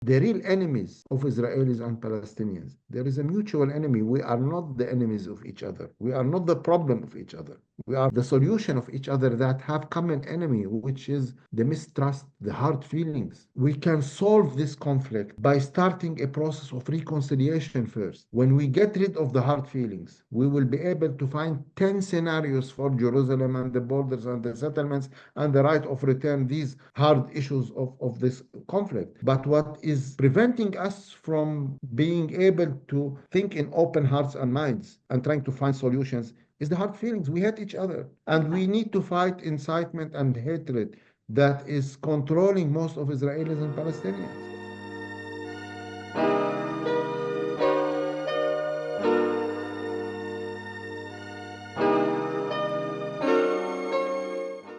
the real enemies of Israelis and Palestinians. There is a mutual enemy. We are not the enemies of each other. We are not the problem of each other. We are the solution of each other that have common enemy, which is the mistrust, the hard feelings. We can solve this conflict by starting a process of reconciliation first. When we get rid of the hard feelings, we will be able to find 10 scenarios for Jerusalem and the borders and the settlements and the right of return, these hard issues of this conflict. But what is preventing us from being able to think in open hearts and minds and trying to find solutions is the hard feelings. We hate each other, and we need to fight incitement and hatred that is controlling most of Israelis and Palestinians.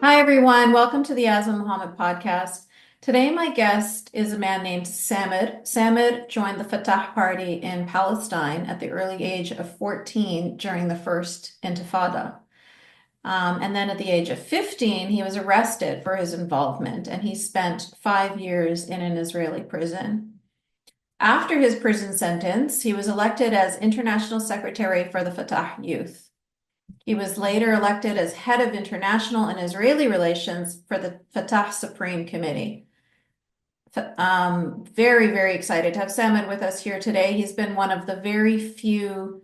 Hi, everyone. Welcome to the Yasmine Mohammed podcast. Today, my guest is a man named Samir. Samir joined the Fatah party in Palestine at the early age of 14 during the first Intifada. And then at the age of 15, he was arrested for his involvement, and he spent 5 years in an Israeli prison. After his prison sentence, he was elected as International Secretary for the Fatah Youth. He was later elected as head of international and Israeli relations for the Fatah Supreme Committee. Very, very excited to have Samir with us here today. He's been one of the very few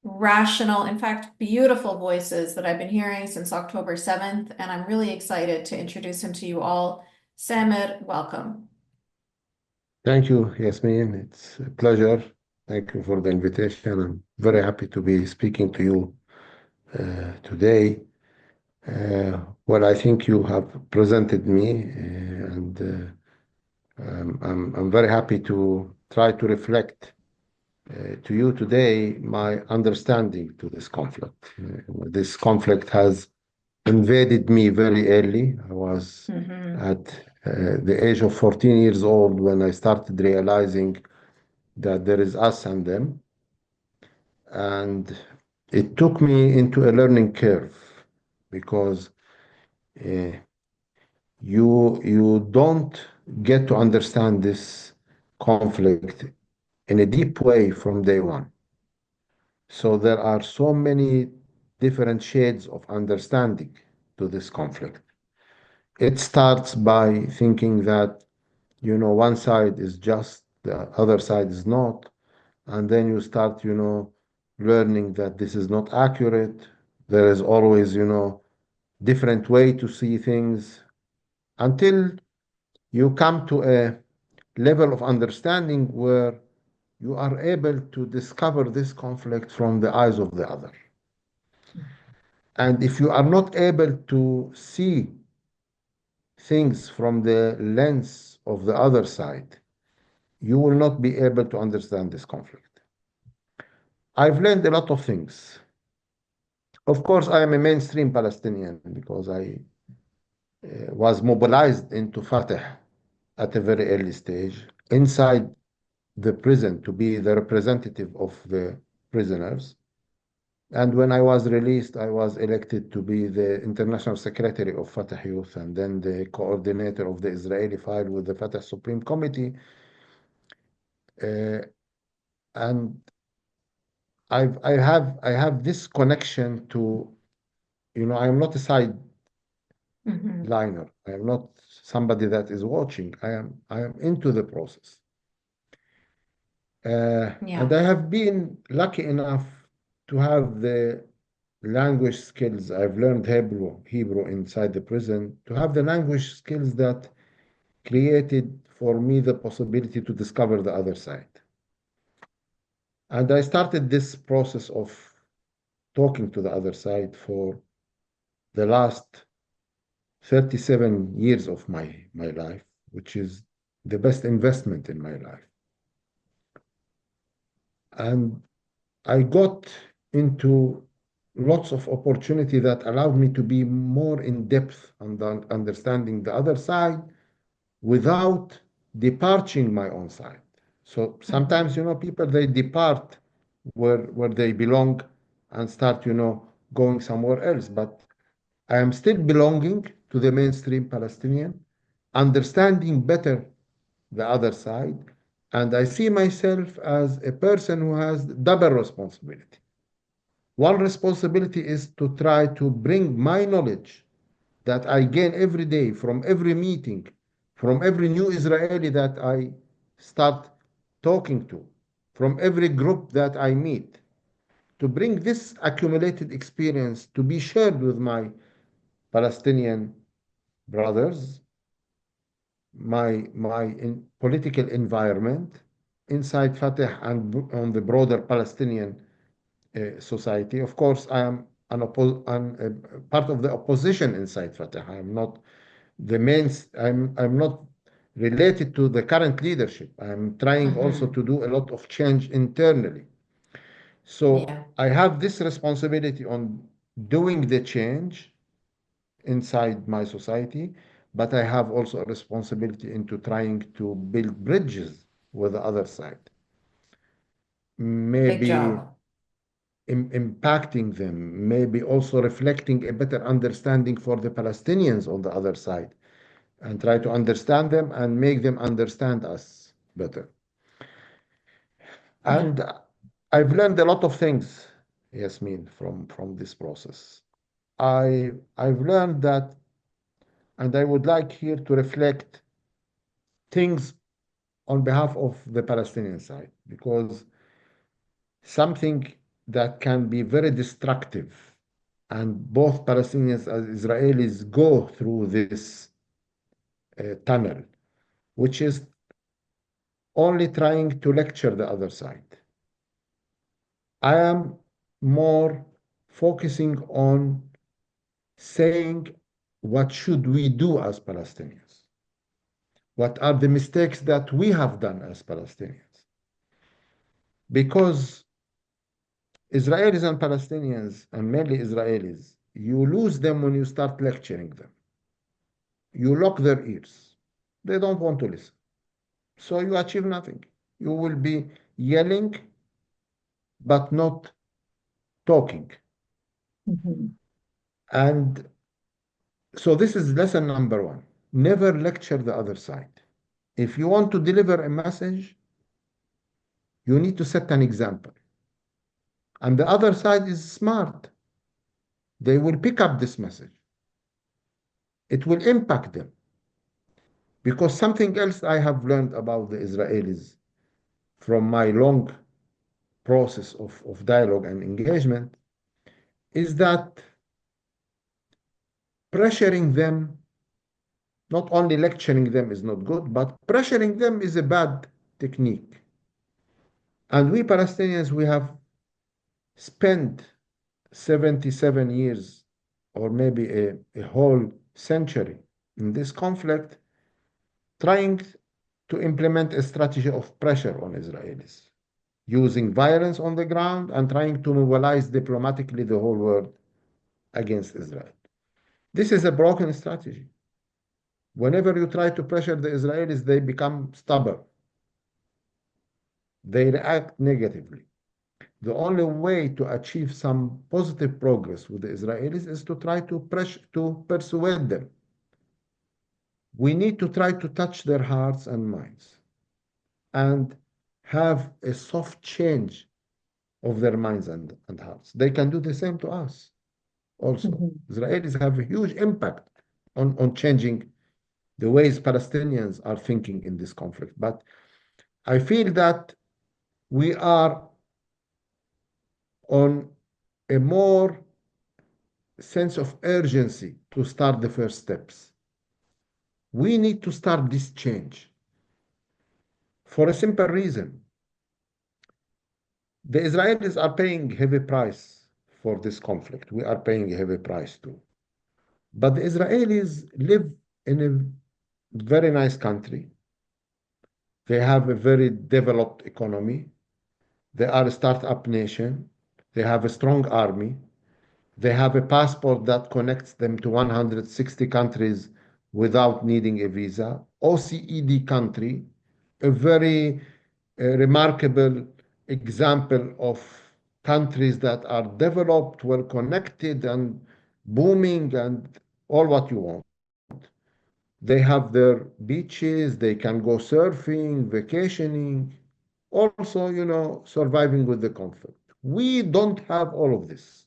rational, in fact, beautiful voices that I've been hearing since October 7th, and I'm really excited to introduce him to you all. Samir, welcome. Thank you, Yasmine. It's a pleasure. Thank you for the invitation. I'm very happy to be speaking to you today. Well, I think you have presented me, and I'm very happy to try to reflect to you today my understanding to this conflict. This conflict has invaded me very early. I was at the age of 14 years old when I started realizing that there is us and them. And it took me into a learning curve because you don't get to understand this conflict in a deep way from day one. So there are so many different shades of understanding to this conflict. It starts by thinking that, one side is just, the other side is not. And then you start, learning that this is not accurate. There is always, different way to see things until you come to a level of understanding where you are able to discover this conflict from the eyes of the other. And if you are not able to see things from the lens of the other side, you will not be able to understand this conflict. I've learned a lot of things. Of course, I am a mainstream Palestinian because I was mobilized into Fatah at a very early stage inside the prison to be the representative of the prisoners. And when I was released, I was elected to be the international secretary of Fatah Youth and then the coordinator of the Israeli file with the Fatah Supreme Committee. And I have this connection to, I am not a side liner. I am not somebody that is watching. I am into the process. And I have been lucky enough to have the language skills. I've learned Hebrew inside the prison, to have the language skills that created for me the possibility to discover the other side. And I started this process of talking to the other side for the last 37 years of my life, which is the best investment in my life. And I got into lots of opportunity that allowed me to be more in depth and understanding the other side without departing my own side. So sometimes, people, they depart where they belong and start, going somewhere else. But I am still belonging to the mainstream Palestinian, understanding better the other side. And I see myself as a person who has double responsibility. One responsibility is to try to bring my knowledge that I gain every day from every meeting, from every new Israeli that I start talking to, from every group that I meet, to bring this accumulated experience to be shared with my Palestinian brothers, my political environment inside Fatah and on the broader Palestinian society. Of course, I am part of the opposition inside Fatah. I am not the main. I'm not related to the current leadership. I'm trying also Hmm. to do a lot of change internally. So Yeah. I have this responsibility on doing the change inside my society, but I have also a responsibility into trying to build bridges with the other side. Big Maybe job. impacting them, maybe also reflecting a better understanding for the Palestinians on the other side, and try to understand them and make them understand us better. Yeah. And I've learned a lot of things, Yasmin, from this process. I've learned that, and I would like here to reflect things on behalf of the Palestinian side, because something that can be very destructive, and both Palestinians and Israelis go through this tunnel, which is only trying to lecture the other side. I am more focusing on saying what should we do as Palestinians? What are the mistakes that we have done as Palestinians? Because Israelis and Palestinians, and mainly Israelis, you lose them when you start lecturing them. You lock their ears. They don't want to listen. So you achieve nothing. You will be yelling, but not talking. Hmm. And so this is lesson number one. Never lecture the other side. If you want to deliver a message, you need to set an example. And the other side is smart. They will pick up this message. It will impact them. Because something else I have learned about the Israelis from my long process of dialogue and engagement is that pressuring them, not only lecturing them is not good, but pressuring them is a bad technique. And we Palestinians, we have spent 77 years or maybe a whole century in this conflict trying to implement a strategy of pressure on Israelis, using violence on the ground and trying to mobilize diplomatically the whole world against Israel. This is a broken strategy. Whenever you try to pressure the Israelis, they become stubborn. They react negatively. The only way to achieve some positive progress with the Israelis is to try to to persuade them. We need to try to touch their hearts and minds and have a soft change of their minds and hearts. They can do the same to us also. Hmm. Israelis have a huge impact on changing the ways Palestinians are thinking in this conflict. But I feel that we are on a more sense of urgency to start the first steps. We need to start this change for a simple reason. The Israelis are paying heavy price for this conflict. We are paying a heavy price too. But the Israelis live in a very nice country. They have a very developed economy. They are a startup nation. They have a strong army. They have a passport that connects them to 160 countries without needing a visa. OECD country, a very remarkable example of countries that are developed, well connected, and booming, and all what you want. They have their beaches, they can go surfing, vacationing, also, surviving with the conflict. We don't have all of this.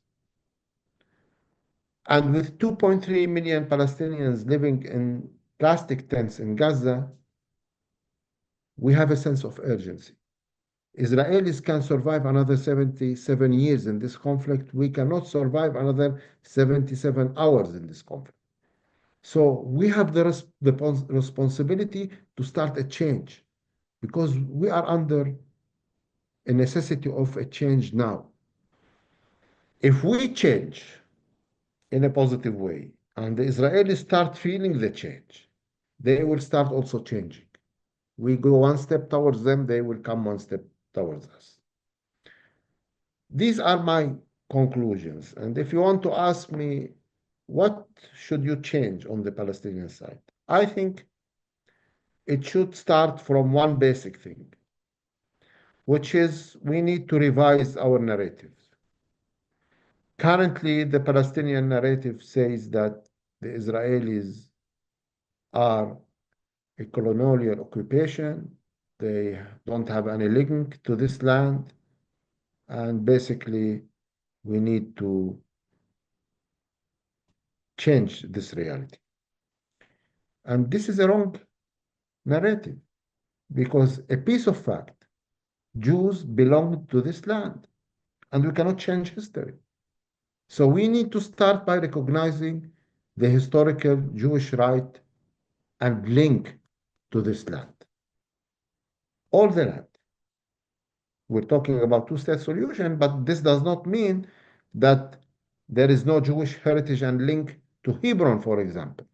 And with 2.3 million Palestinians living in plastic tents in Gaza, we have a sense of urgency. Israelis can survive another 77 years in this conflict. We cannot survive another 77 hours in this conflict. So we have the responsibility to start a change because we are under a necessity of a change now. If we change in a positive way and the Israelis start feeling the change, they will start also changing. We go one step towards them, they will come one step towards us. These are my conclusions. And if you want to ask me, what should you change on the Palestinian side? I think it should start from one basic thing, which is we need to revise our narratives. Currently, the Palestinian narrative says that the Israelis are a colonial occupation, they don't have any link to this land, and basically we need to change this reality. And this is a wrong narrative because a piece of fact, Jews belong to this land and we cannot change history. So we need to start by recognizing the historical Jewish right and link to this land. All the land. We're talking about two-state solution, but this does not mean that there is no Jewish heritage and link to Hebron, for example.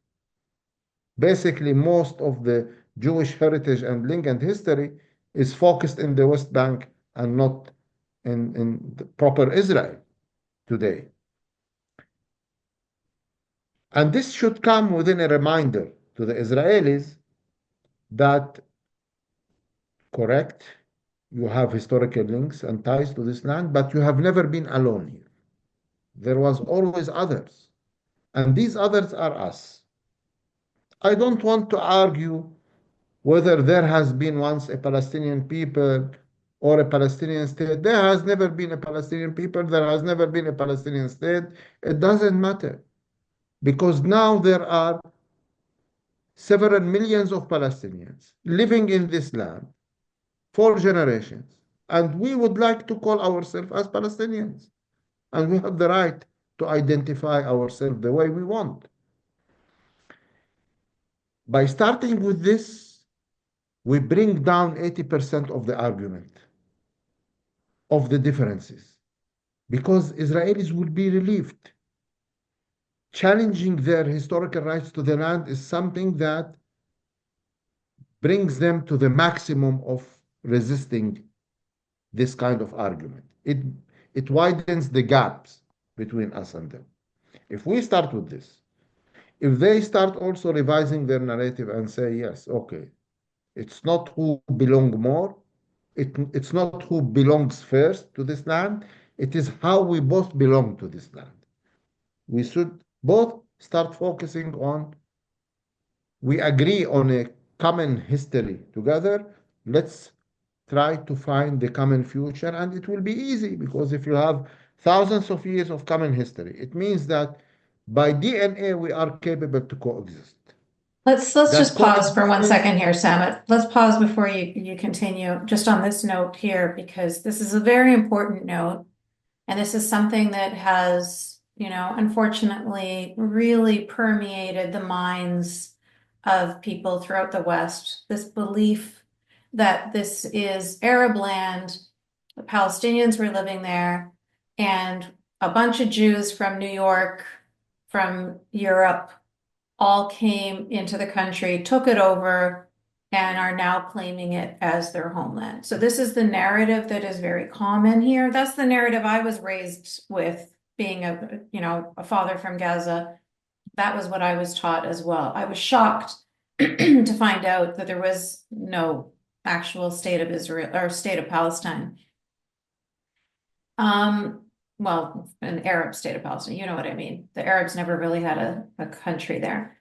Basically, most of the Jewish heritage and link and history is focused in the West Bank and not in the proper Israel today. And this should come within a reminder to the Israelis that, correct, you have historical links and ties to this land, but you have never been alone here. There was always others, and these others are us. I don't want to argue whether there has been once a Palestinian people or a Palestinian state. There has never been a Palestinian people, there has never been a Palestinian state. It doesn't matter because now there are several millions of Palestinians living in this land for generations. And we would like to call ourselves as Palestinians. And we have the right to identify ourselves the way we want. By starting with this, we bring down 80% of the argument of the differences because Israelis will be relieved. Challenging their historical rights to the land is something that brings them to the maximum of resisting this kind of argument. It widens the gaps between us and them. If we start with this, if they start also revising their narrative and say, yes, okay, it's not who belong more, it's not who belongs first to this land, it is how we both belong to this land. We should both start focusing on, we agree on a common history together, let's try to find the common future, and it will be easy because if you have thousands of years of common history, it means that by DNA we are capable to coexist. Let's That just pause for one coexistence, second here, Samit. Let's pause before you continue, just on this note here, because this is a very important note. And this is something that has, unfortunately really permeated the minds of people throughout the West. This belief that this is Arab land, the Palestinians were living there, and a bunch of Jews from New York, from Europe, all came into the country, took it over, and are now claiming it as their homeland. So this is the narrative that is very common here. That's the narrative I was raised with, being a father from Gaza. That was what I was taught as well. I was shocked to find out that there was no actual state of Israel or state of Palestine. Well, an Arab state of Palestine, you know what I mean. The Arabs never really had a country there.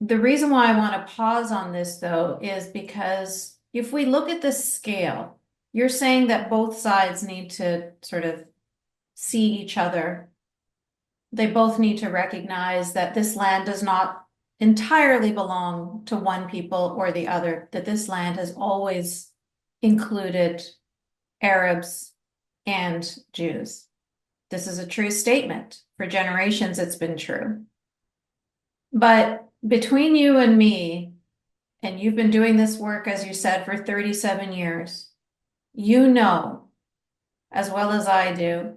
The reason why I want to pause on this, though, is because if we look at the scale, you're saying that both sides need to sort of see each other. They both need to recognize that this land does not entirely belong to one people or the other, that this land has always included Arabs and Jews. This is a true statement. For generations, it's been true. But between you and me, and you've been doing this work, as you said, for 37 years, you know, as well as I do,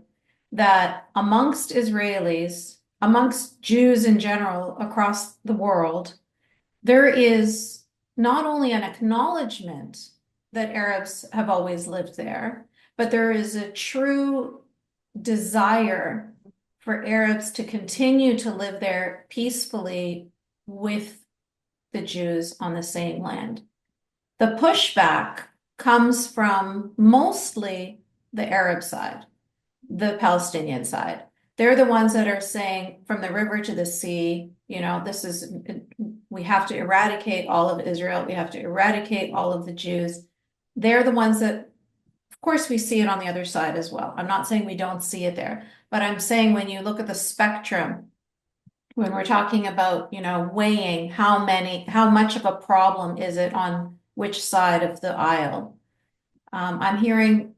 that amongst Israelis, amongst Jews in general across the world, there is not only an acknowledgement that Arabs have always lived there, but there is a true desire for Arabs to continue to live there peacefully with the Jews on the same land. The pushback comes from mostly the Arab side, the Palestinian side. They're the ones that are saying from the river to the sea, we have to eradicate all of Israel. We have to eradicate all of the Jews. They're the ones that, of course, we see it on the other side as well. I'm not saying we don't see it there, but I'm saying when you look at the spectrum, when we're talking about, weighing how much of a problem is it on which side of the aisle, I'm hearing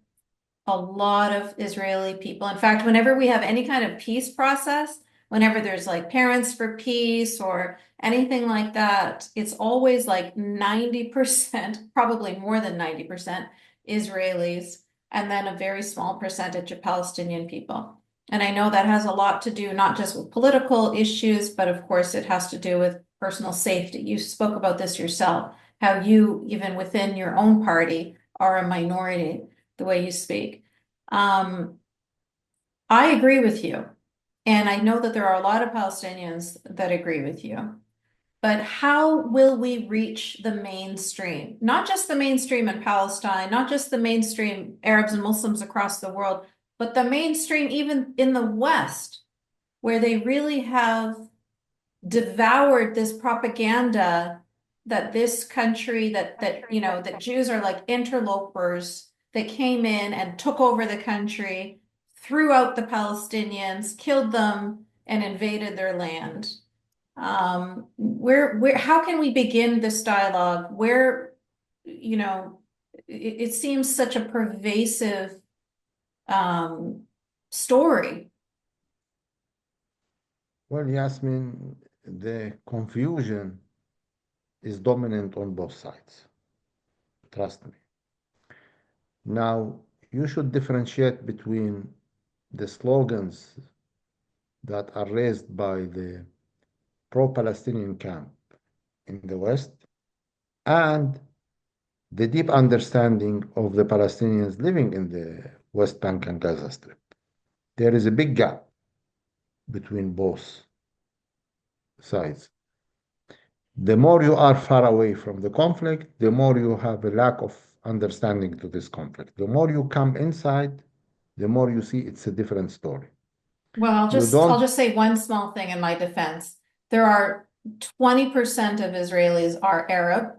a lot of Israeli people. In fact, whenever we have any kind of peace process, whenever there's like Parents for Peace or anything like that, it's always like 90%, probably more than 90% Israelis, and then a very small percentage of Palestinian people. And I know that has a lot to do not just with political issues, but of course it has to do with personal safety. You spoke about this yourself, how you, even within your own party, are a minority, the way you speak. I agree with you. And I know that there are a lot of Palestinians that agree with you. But how will we reach the mainstream? Not just the mainstream in Palestine, not just the mainstream Arabs and Muslims across the world, but the mainstream even in the West, where they really have devoured this propaganda that this country, that Jews are like interlopers that came in and took over the country, threw out the Palestinians, killed them, and invaded their land. How can we begin this dialogue where, it seems such a pervasive story? Well, Yasmin, the confusion is dominant on both sides. Trust me. Now, you should differentiate between the slogans that are raised by the pro-Palestinian camp in the West and the deep understanding of the Palestinians living in the West Bank and Gaza Strip. There is a big gap between both sides. The more you are far away from the conflict, the more you have a lack of understanding to this conflict. The more you come inside, the more you see it's a different story. Well, I'll You I'll don't, just say one small thing in my defense. There are 20% of Israelis are Arab,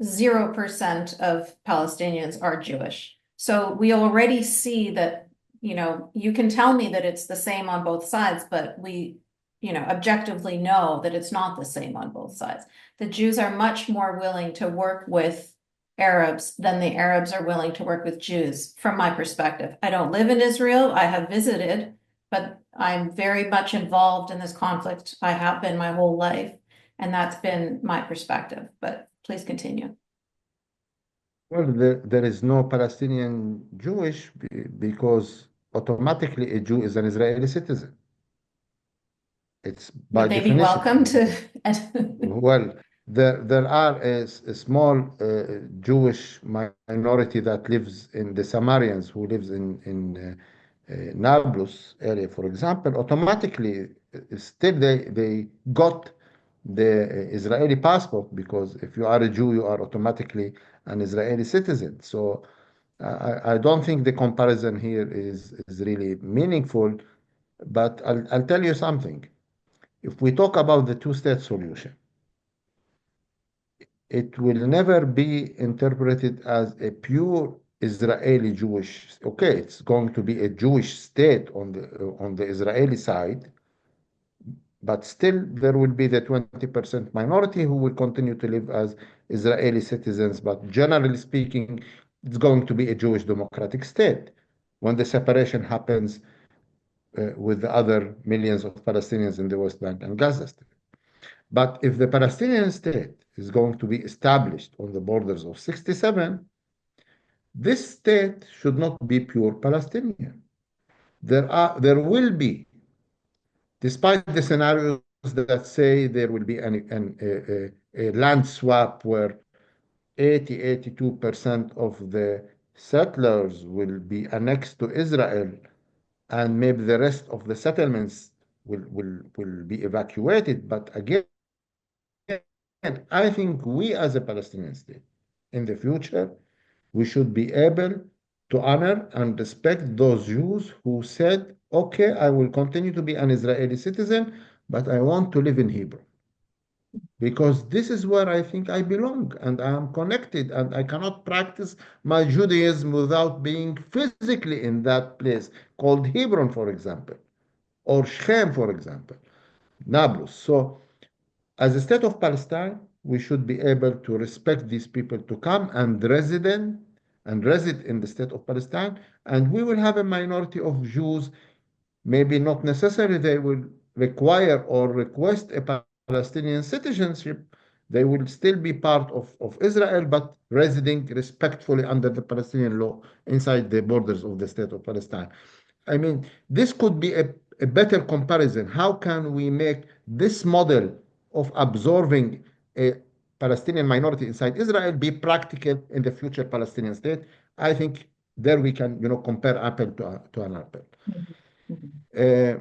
0% of Palestinians are Jewish. So we already see that, you can tell me that it's the same on both sides, but we, objectively know that it's not the same on both sides. The Jews are much more willing to work with Arabs than the Arabs are willing to work with Jews, from my perspective. I don't live in Israel. I have visited, but I'm very much involved in this conflict. I have been my whole life, and that's been my perspective. But please continue. well, there is no Palestinian Jewish because automatically a Jew is an Israeli citizen. It's by Would they be definition. welcome to? Well, there are a small Jewish minority that lives in the Samarians who lives in Nablus area, for example. Automatically, still they got the Israeli passport because if you are a Jew, you are automatically an Israeli citizen. So I don't think the comparison here is really meaningful. But I'll tell you something. If we talk about the two-state solution, it will never be interpreted as a pure Israeli Jewish. Okay, it's going to be a Jewish state on the Israeli side, but still there will be the 20% minority who will continue to live as Israeli citizens. But generally speaking, it's going to be a Jewish democratic state when the separation happens with the other millions of Palestinians in the West Bank and Gaza Strip. But if the Palestinian state is going to be established on the borders of 67, this state should not be pure Palestinian. There will be, despite the scenarios that say there will be a land swap where 82% of the settlers will be annexed to Israel, and maybe the rest of the settlements will be evacuated. But again, I think we as a Palestinian state in the future, we should be able to honor and respect those Jews who said, okay, I will continue to be an Israeli citizen, but I want to live in Hebron because this is where I think I belong and I am connected and I cannot practice my Judaism without being physically in that place called Hebron, for example, or Shechem, for example, Nablus. So as a state of Palestine, we should be able to respect these people to come and reside in the state of Palestine, and we will have a minority of Jews. Maybe not necessarily they will require or request a Palestinian citizenship. They will still be part of Israel, but residing respectfully under the Palestinian law inside the borders of the state of Palestine. I mean, this could be a better comparison. How can we make this model of absorbing a Palestinian minority inside Israel be practical in the future Palestinian state? I think there we can, compare apple to an apple. Mhm. Mhm. Uh,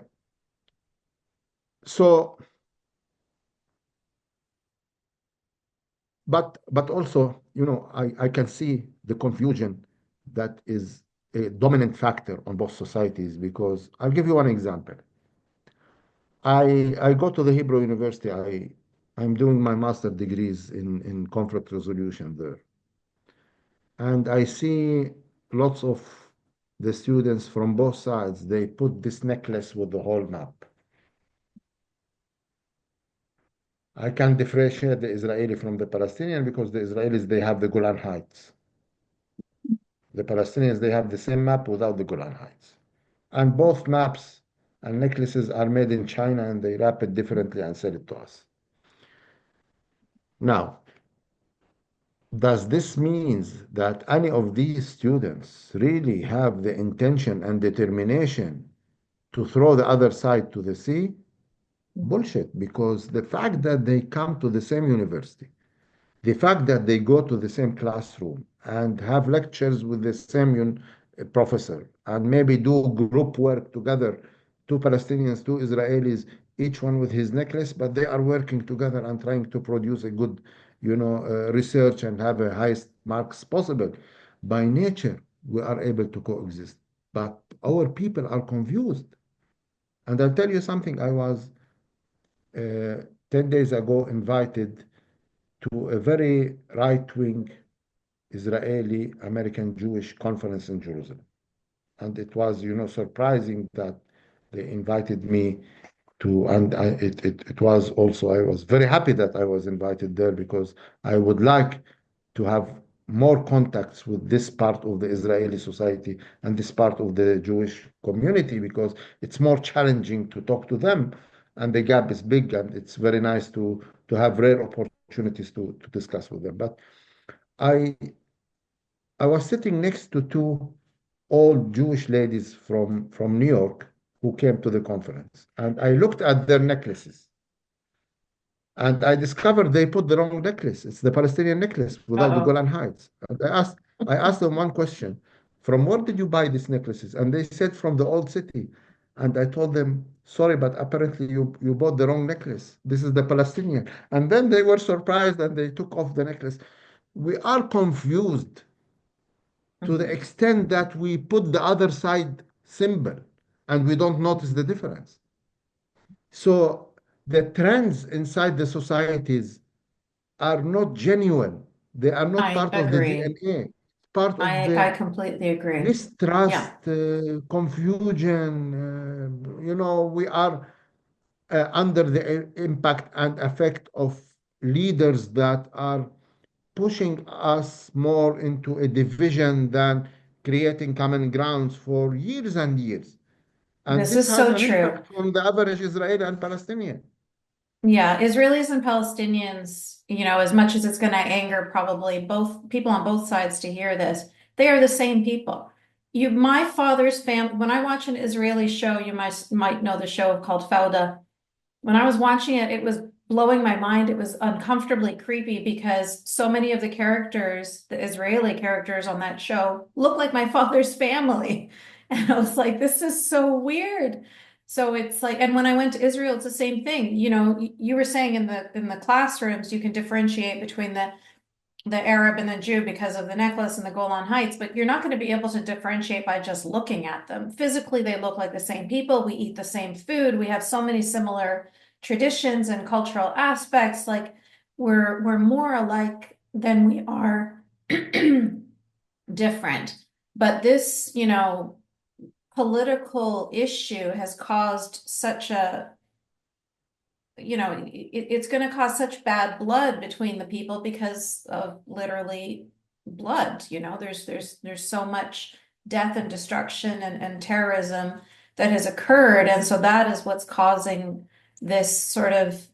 so, but also, I can see the confusion that is a dominant factor on both societies because I'll give you one example. I go to the Hebrew University. I'm doing my master degrees in conflict resolution there. And I see lots of the students from both sides, they put this necklace with the whole map. I can differentiate the Israeli from the Palestinian because the Israelis, they have the Golan Heights. The Palestinians, they have the same map without the Golan Heights. And both maps and necklaces are made in China and they wrap it differently and sell it to us. Now, does this mean that any of these students really have the intention and determination to throw the other side to the sea? Bullshit, because the fact that they come to the same university, the fact that they go to the same classroom and have lectures with the same professor and maybe do group work together, two Palestinians, two Israelis, each one with his necklace, but they are working together and trying to produce a good, research and have a highest marks possible. By nature, we are able to coexist, but our people are confused. And I'll tell you something, I was 10 days ago invited to a very right-wing Israeli American Jewish conference in Jerusalem. And it was, surprising that they invited me to, and it was also, I was very happy that I was invited there because I would like to have more contacts with this part of the Israeli society and this part of the Jewish community because it's more challenging to talk to them and the gap is big and it's very nice to have rare opportunities to discuss with them. But I I was sitting next to two old Jewish ladies from New York who came to the conference. And I looked at their necklaces and I discovered they put the wrong necklace. It's the Palestinian necklace without the Uh-oh. Golan Heights. And I asked them one question. From where did you buy these necklaces? And they said from the old city. And I told them, sorry, but apparently you bought the wrong necklace. This is the Palestinian. And then they were surprised and they took off the necklace. We are confused to the Mhm. extent that we put the other side symbol and we don't notice the difference. So the trends inside the societies are not genuine. They are not I part of the agree. DNA, part of I the completely agree. Yeah. mistrust, confusion. We are under the impact and effect of leaders that are pushing us more into a division than creating common grounds for years and years. And This this is has so an true. impact on the average Israeli and Palestinian. Yeah, Israelis and Palestinians, as much as it's going to anger probably both people on both sides to hear this, they are the same people. My father's family, when I watch an Israeli show, you might know the show called Fauda. When I was watching it, it was blowing my mind. It was uncomfortably creepy because so many of the characters, the Israeli characters on that show, look like my father's family. And I was like, this is so weird. So it's like, and when I went to Israel, it's the same thing. You were saying in the classrooms, you can differentiate between the Arab and the Jew because of the necklace and the Golan Heights, but you're not going to be able to differentiate by just looking at them. Physically, they look like the same people. We eat the same food. We have so many similar traditions and cultural aspects. Like we're more alike than we are different. But this, political issue has caused such it's going to cause such bad blood between the people because of literally blood. There's so much death and destruction and terrorism that has occurred, and so that is what's causing this sort of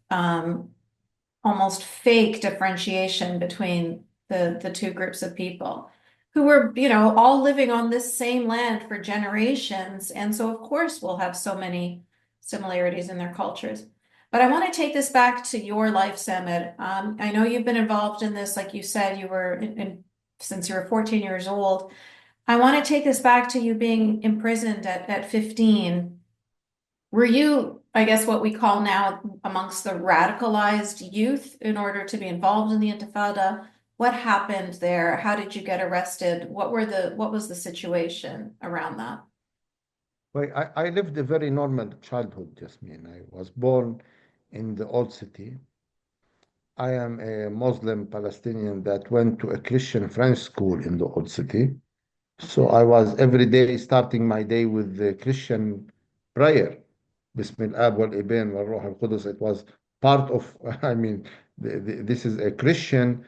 almost fake differentiation between the two groups of people who were, all living on this same land for generations. And so, of course, we'll have so many similarities in their cultures. But I want to take this back to your life, Samir. I know you've been involved in this, like you said, you were since you were 14 years old. I want to take this back to you being imprisoned at 15. Were you, I guess, what we call now amongst the radicalized youth in order to be involved in the Intifada? What happened there? How did you get arrested? What was the situation around that? Well, I lived a very normal childhood, Jasmine. I was born in the old city. I am a Muslim Palestinian that went to a Christian French school in the old city. So Okay. I was every day starting my day with the Christian prayer. Bismillah wal Ibn wal Ruh al Qudus. It was part of, I mean, this is a Christian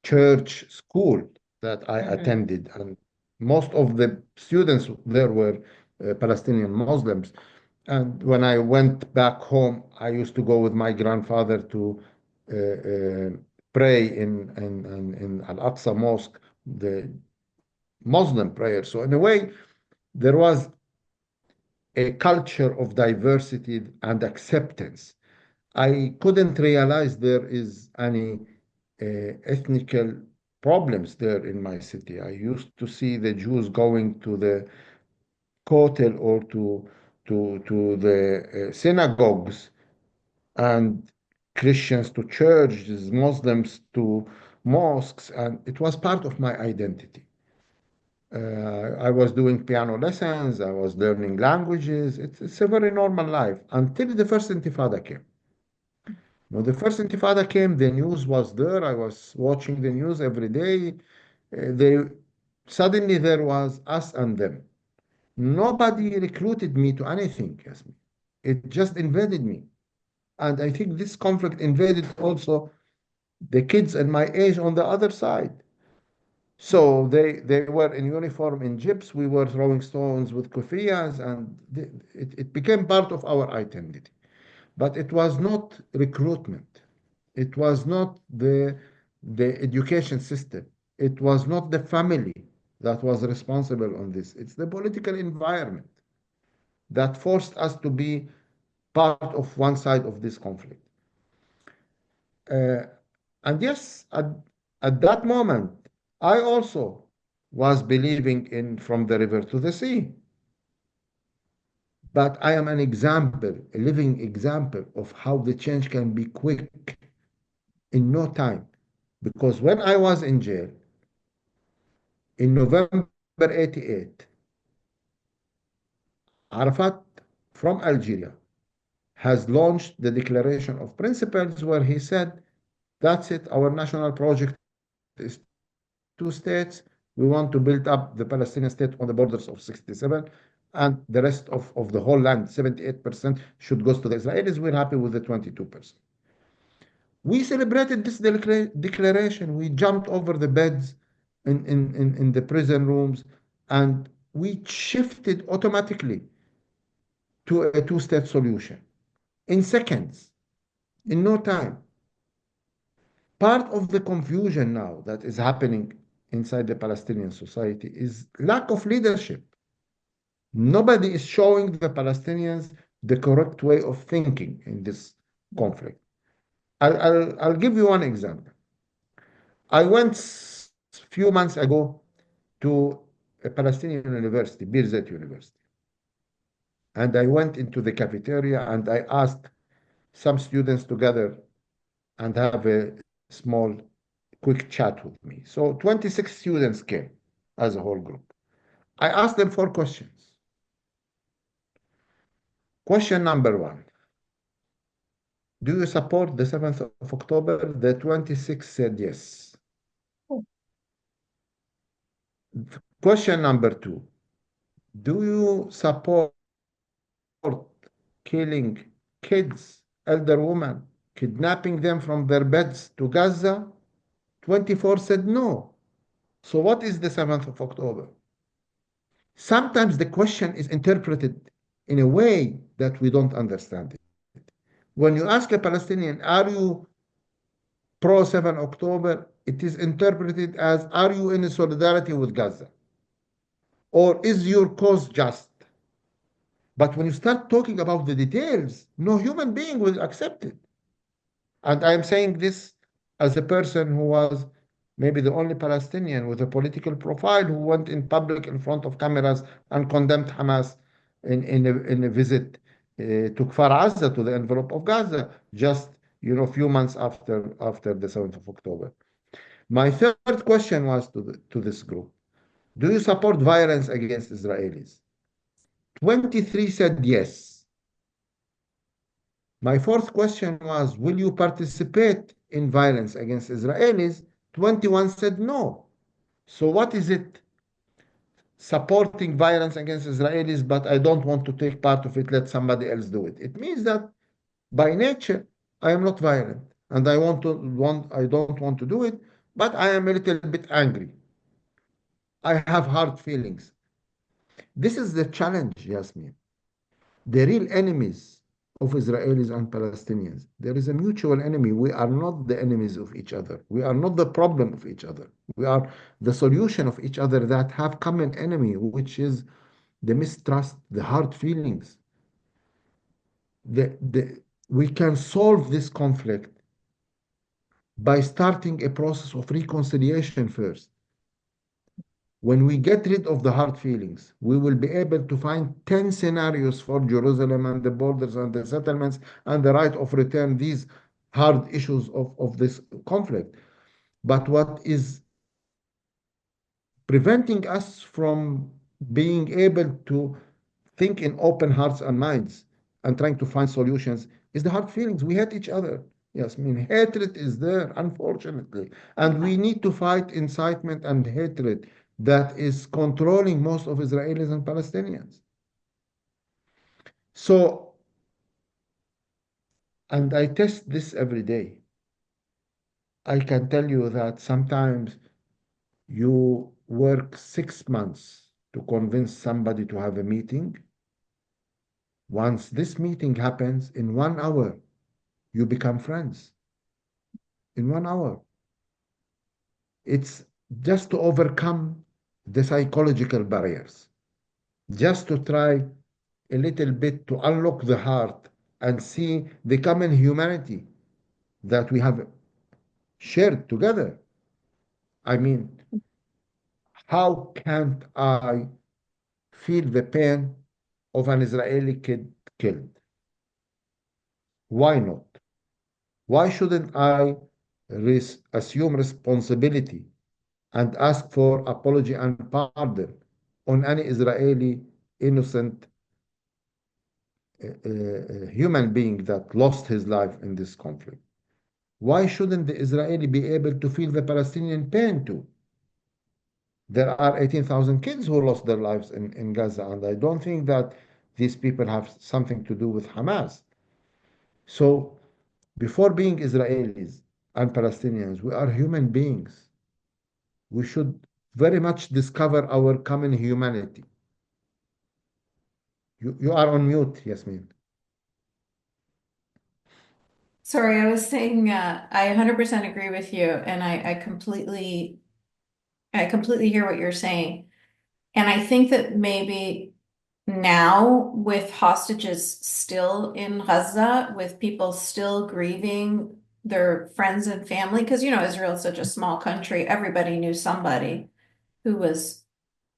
church school that I Hmm. attended. And most of the students there were Palestinian Muslims. And when I went back home, I used to go with my grandfather to pray in Al-Aqsa Mosque, the Muslim prayer. So in a way, there was a culture of diversity and acceptance. I couldn't realize there is any ethnical problems there in my city. I used to see the Jews going to the kotel or to the synagogues, and Christians to churches, Muslims to mosques, and it was part of my identity. I was doing piano lessons, I was learning languages. It's a very normal life until the first Intifada came. When the first Intifada came, the news was there. I was watching the news every day. They suddenly there was us and them. Nobody recruited me to anything, Yasmin. It just invaded me. And I think this conflict invaded also the kids and my age on the other side. So they were in uniform in jeeps. We were throwing stones with kufiyas, and it became part of our identity. But it was not recruitment. It was not the education system. It was not the family that was responsible on this. It's the political environment that forced us to be part of one side of this conflict. Uh, and yes, at that moment, I also was believing in from the river to the sea. But I am an example, a living example of how the change can be quick in no time. Because when I was in jail in November 88, Arafat from Algeria has launched the Declaration of Principles where he said, that's it, our national project is two states. We want to build up the Palestinian state on the borders of 67, and the rest of the whole land, 78%, should go to the Israelis. We're happy with the 22%. We celebrated this declaration. We jumped over the beds in the prison rooms, and we shifted automatically to a two-state solution in seconds, in no time. Part of the confusion now that is happening inside the Palestinian society is lack of leadership. Nobody is showing the Palestinians the correct way of thinking in this conflict. I'll give you one example. I went few months ago to a Palestinian university, Birzeit University, and I went into the cafeteria and I asked some students to gather and have a small, quick chat with me. So 26 students came as a whole group. I asked them four questions. Question number one, do you support the 7th of October? The 26 said yes. Question number two, do you support killing kids, elder women, kidnapping them from their beds to Gaza? 24 said no. So what is the 7th of October? Sometimes the question is interpreted in a way that we don't understand it. When you ask a Palestinian, are you pro 7 October? It is interpreted as, are you in solidarity with Gaza? Or is your cause just? But when you start talking about the details, no human being will accept it. And I am saying this as a person who was maybe the only Palestinian with a political profile who went in public in front of cameras and condemned Hamas in a visit to Kfar Azza, to the envelope of Gaza, just few months after the 7th of October. My third question was to this group: do you support violence against Israelis? 23 said yes. My fourth question was, will you participate in violence against Israelis? 21 said no. So what is it? Supporting violence against Israelis, but I don't want to take part of it, let somebody else do it. It means that by nature, I am not violent, and I don't want to do it, but I am a little bit angry. I have hard feelings. This is the challenge, Yasmin. The real enemies of Israelis and Palestinians. There is a mutual enemy. We are not the enemies of each other. We are not the problem of each other. We are the solution of each other that have common enemy, which is the mistrust, the hard feelings. We can solve this conflict by starting a process of reconciliation first. When we get rid of the hard feelings, we will be able to find 10 scenarios for Jerusalem and the borders and the settlements and the right of return, these hard issues of this conflict. But what is preventing us from being able to think in open hearts and minds and trying to find solutions is the hard feelings. We hate each other. Yes, I mean, hatred is there, unfortunately. And we need to fight incitement and hatred that is controlling most of Israelis and Palestinians. So, and I test this every day. I can tell you that sometimes you work 6 months to convince somebody to have a meeting. Once this meeting happens, in 1 hour, you become friends. In 1 hour. It's just to overcome the psychological barriers, just to try a little bit to unlock the heart and see the common humanity that we have shared together. I mean, how can't I feel the pain of an Israeli kid killed? Why not? Why shouldn't I assume responsibility and ask for apology and pardon on any Israeli innocent human being that lost his life in this conflict. Why shouldn't the Israeli be able to feel the Palestinian pain too? There are 18,000 kids who lost their lives in Gaza, and I don't think that these people have something to do with Hamas. So, before being Israelis and Palestinians, we are human beings. We should very much discover our common humanity. You are on mute, Yasmin. Sorry, I was saying I 100% agree with you, and I completely hear what you're saying. And I think that maybe now, with hostages still in Gaza, with people still grieving their friends and family, because Israel is such a small country, everybody knew somebody who was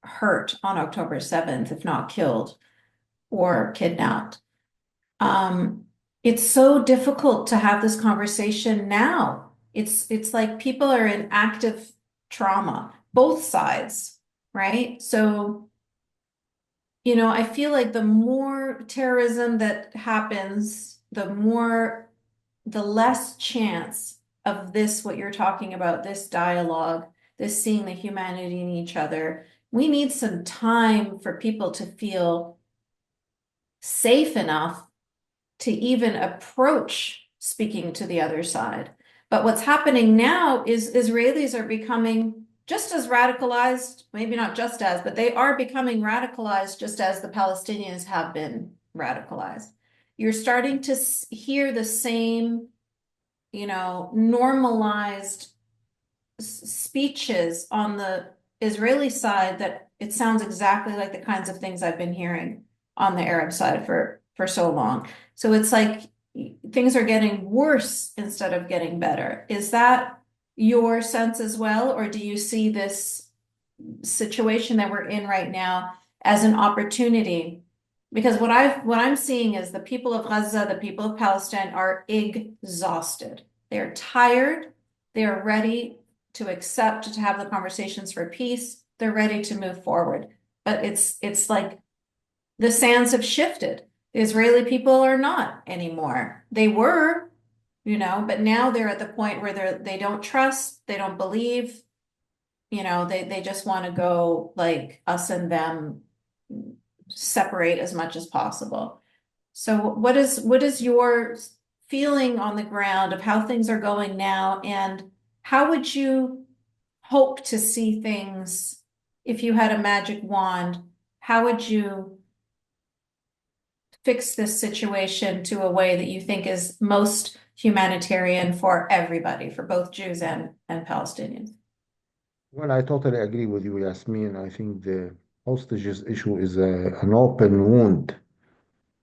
hurt on October 7th, if not killed or kidnapped. Um, it's so difficult to have this conversation now. It's like people are in active trauma, both sides, right? So, I feel like the more terrorism that happens, the less chance of this, what you're talking about, this dialogue, this seeing the humanity in each other. We need some time for people to feel safe enough to even approach speaking to the other side. But what's happening now is Israelis are becoming just as radicalized, maybe not just as, but they are becoming radicalized just as the Palestinians have been radicalized. You're starting to hear the same, normalized speeches on the Israeli side that it sounds exactly like the kinds of things I've been hearing on the Arab side for so long. So it's like things are getting worse instead of getting better. Is that your sense as well, or do you see this situation that we're in right now as an opportunity? Because what I'm seeing is the people of Gaza, the people of Palestine are exhausted. They're tired. They are ready to accept to have the conversations for peace. They're ready to move forward. But it's like the sands have shifted. The Israeli people are not anymore. They were, but now they're at the point where they don't trust, they don't believe, they just want to go like us and them separate as much as possible. So what is your feeling on the ground of how things are going now, and how would you hope to see things if you had a magic wand? How would you fix this situation to a way that you think is most humanitarian for everybody, for both Jews and Palestinians? Well, I totally agree with you, Yasmin. I think the hostages issue is an open wound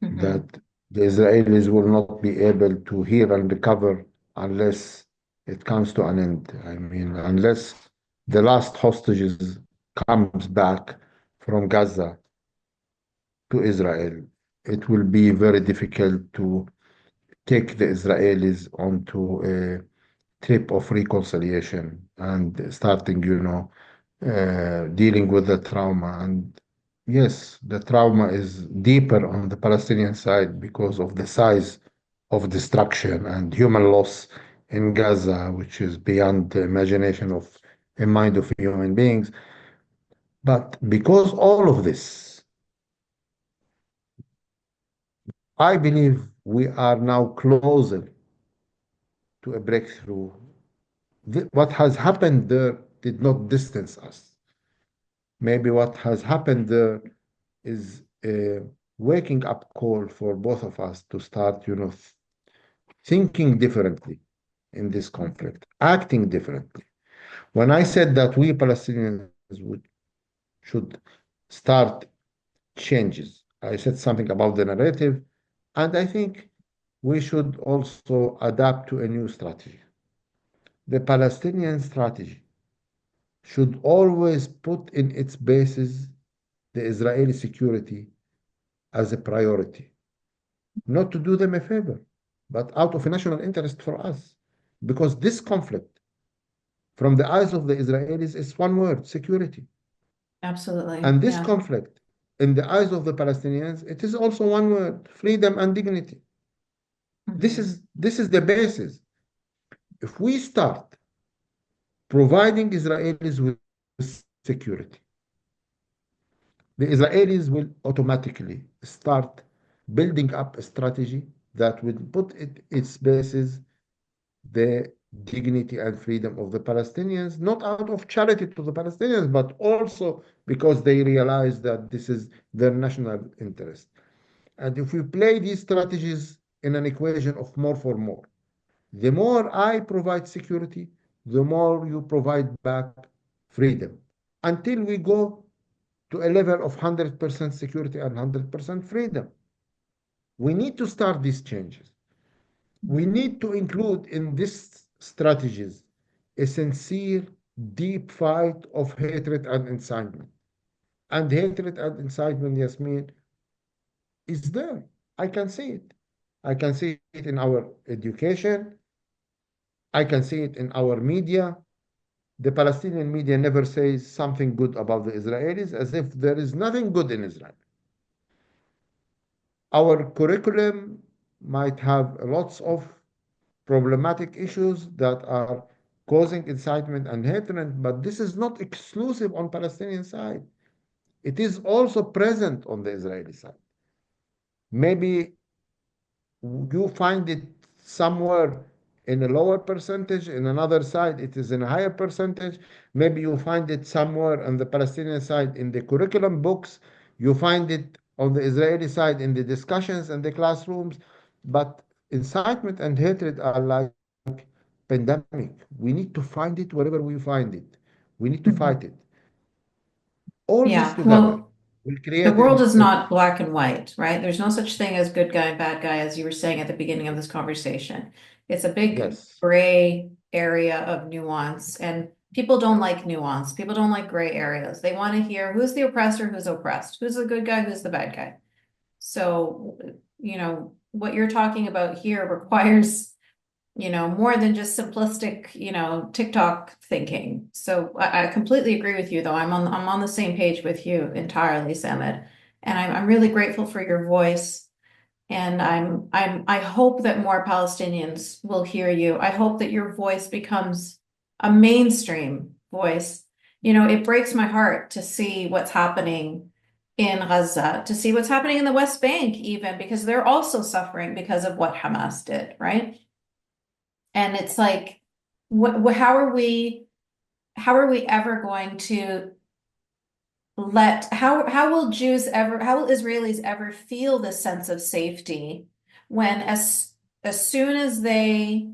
Mm-hmm. that the Israelis will not be able to heal and recover unless it comes to an end. I mean, unless the last hostages comes back from Gaza to Israel, it will be very difficult to take the Israelis onto a trip of reconciliation and starting, dealing with the trauma. And yes, the trauma is deeper on the Palestinian side because of the size of destruction and human loss in Gaza, which is beyond the imagination of a mind of human beings. But because all of this, I believe we are now closer to a breakthrough. What has happened there did not distance us. Maybe what has happened there is a waking up call for both of us to start, thinking differently in this conflict, acting differently. When I said that we Palestinians should start changes, I said something about the narrative, and I think we should also adapt to a new strategy. The Palestinian strategy should always put in its basis the Israeli security as a priority, not to do them a favor, but out of a national interest for us. Because this conflict, from the eyes of the Israelis, is one word: security. Absolutely. And this Yeah. conflict in the eyes of the Palestinians, it is also one word: freedom and dignity. Mhm. This is the basis. If we start providing Israelis with security, the Israelis will automatically start building up a strategy that will put its basis the dignity and freedom of the Palestinians, not out of charity to the Palestinians, but also because they realize that this is their national interest. And if we play these strategies in an equation of more for more, the more I provide security, the more you provide back freedom, until we go to a level of 100% security and 100% freedom. We need to start these changes. We Mhm. need to include in these strategies a sincere, deep fight of hatred and incitement. And hatred and incitement, Yasmin, is there. I can see it. I can see it in our education. I can see it in our media. The Palestinian media never says something good about the Israelis, as if there is nothing good in Israel. Our curriculum might have lots of problematic issues that are causing incitement and hatred, but this is not exclusive on Palestinian side. It is also present on the Israeli side. Maybe you find it somewhere in a lower percentage, in another side it is in a higher percentage. Maybe you find it somewhere on the Palestinian side in the curriculum books, you find it on the Israeli side in the discussions and the classrooms, but incitement and hatred are like pandemic. We need to find it wherever we find it. We need to fight it. Mhm. All this Yeah, together well, will the create world is not black and white, right? There's no such thing as good guy and bad guy, as you were saying at the beginning of this conversation. It's a big yes. gray area of nuance, and people don't like nuance. People don't like gray areas. They want to hear who's the oppressor, who's oppressed, who's the good guy, who's the bad guy. So, what you're talking about here requires more than just simplistic, TikTok thinking. So I completely agree with you, though. I'm on the same page with you entirely, Samit. And I'm really grateful for your voice. And I hope that more Palestinians will hear you. I hope that your voice becomes a mainstream voice. It breaks my heart to see what's happening in Gaza, to see what's happening in the West Bank, even because they're also suffering because of what Hamas did, right? And it's like, how are we ever going to how will Israelis ever feel this sense of safety when as soon as they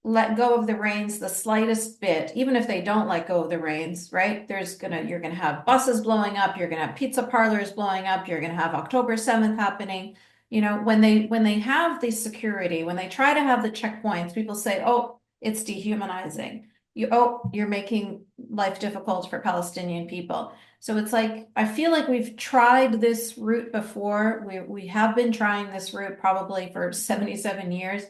let go of the reins the slightest bit, even if they don't let go of the reins, right? You're gonna have buses blowing up, you're gonna have pizza parlors blowing up, you're gonna have October 7th happening. When they have the security, when they try to have the checkpoints, people say, oh, it's dehumanizing. You're making life difficult for Palestinian people. So it's like, I feel like we've tried this route before. We have been trying this route probably for 77 years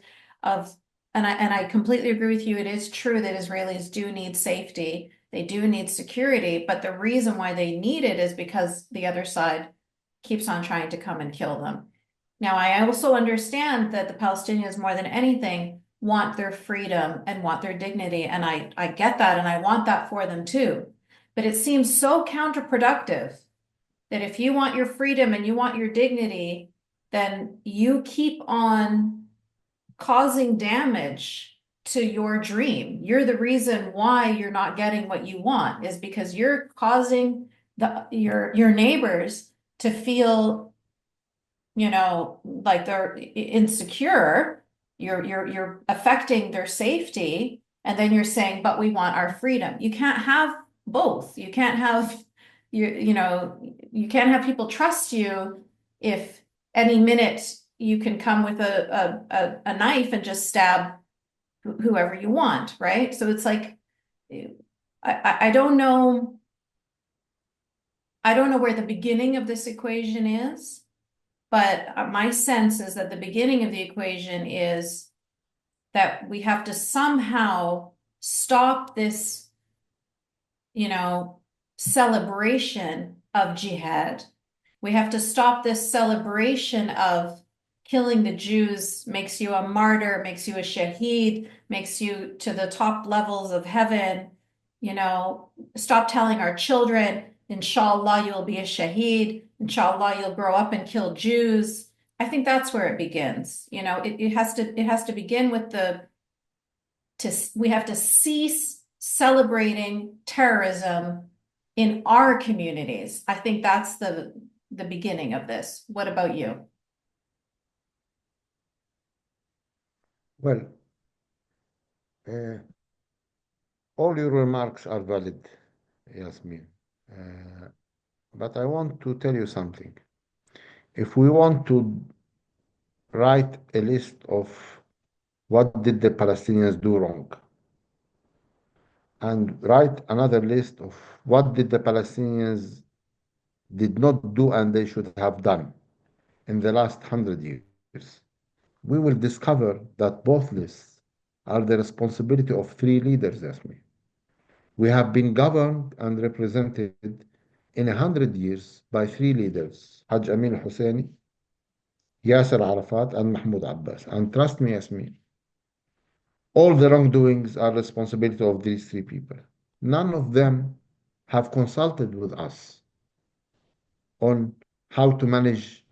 of and I completely agree with you. It is true that Israelis do need safety. They do need security, but the reason why they need it is because the other side keeps on trying to come and kill them. Now, I also understand that the Palestinians, more than anything, want their freedom and want their dignity. And I get that, and I want that for them too. But it seems so counterproductive that if you want your freedom and you want your dignity, then you keep on causing damage to your dream. You're the reason why you're not getting what you want, is because you're causing your neighbors to feel, like they're insecure. You're affecting their safety, and then you're saying, but we want our freedom. You can't have both. You can't have you can't have people trust you if any minute you can come with a knife and just stab whoever you want, right? So it's like, I don't know. I don't know where the beginning of this equation is, but my sense is that the beginning of the equation is that we have to somehow stop this, you know, celebration of jihad, We have to stop this celebration of killing the Jews makes you a martyr, makes you a shaheed, makes you to the top levels of heaven. Stop telling our children, inshallah, you'll be a shaheed, inshallah, you'll grow up and kill Jews. I think that's where it begins. It has to begin with we have to cease celebrating terrorism in our communities. I think that's the beginning of this. What about you? Well, uh, all your remarks are valid, Yasmin. Uh, but I want to tell you something. If we want to write a list of what did the Palestinians do wrong, and write another list of what did the Palestinians did not do and they should have done in the last 100 years, we will discover that both lists are the responsibility of three leaders, Yasmin. We have been governed and represented in 100 years by three leaders, Haj Amin al-Husseini, Yasser Arafat, and Mahmoud Abbas. And trust me, Yasmin, all the wrongdoings are responsibility of these three people. None of them have consulted with us on how to manage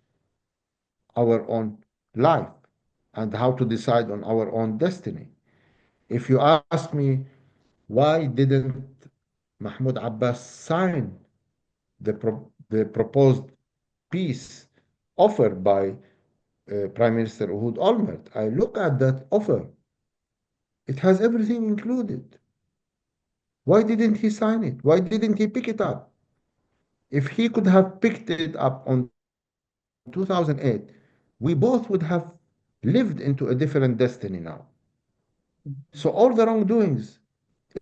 our own life and how to decide on our own destiny. If you ask me, why didn't Mahmoud Abbas sign the proposed peace offered by Prime Minister Uhud Olmert? I look at that offer. It has everything included. Why didn't he sign it? Why didn't he pick it up? If he could have picked it up on 2008, we both would have lived into a different destiny now. So all the wrongdoings,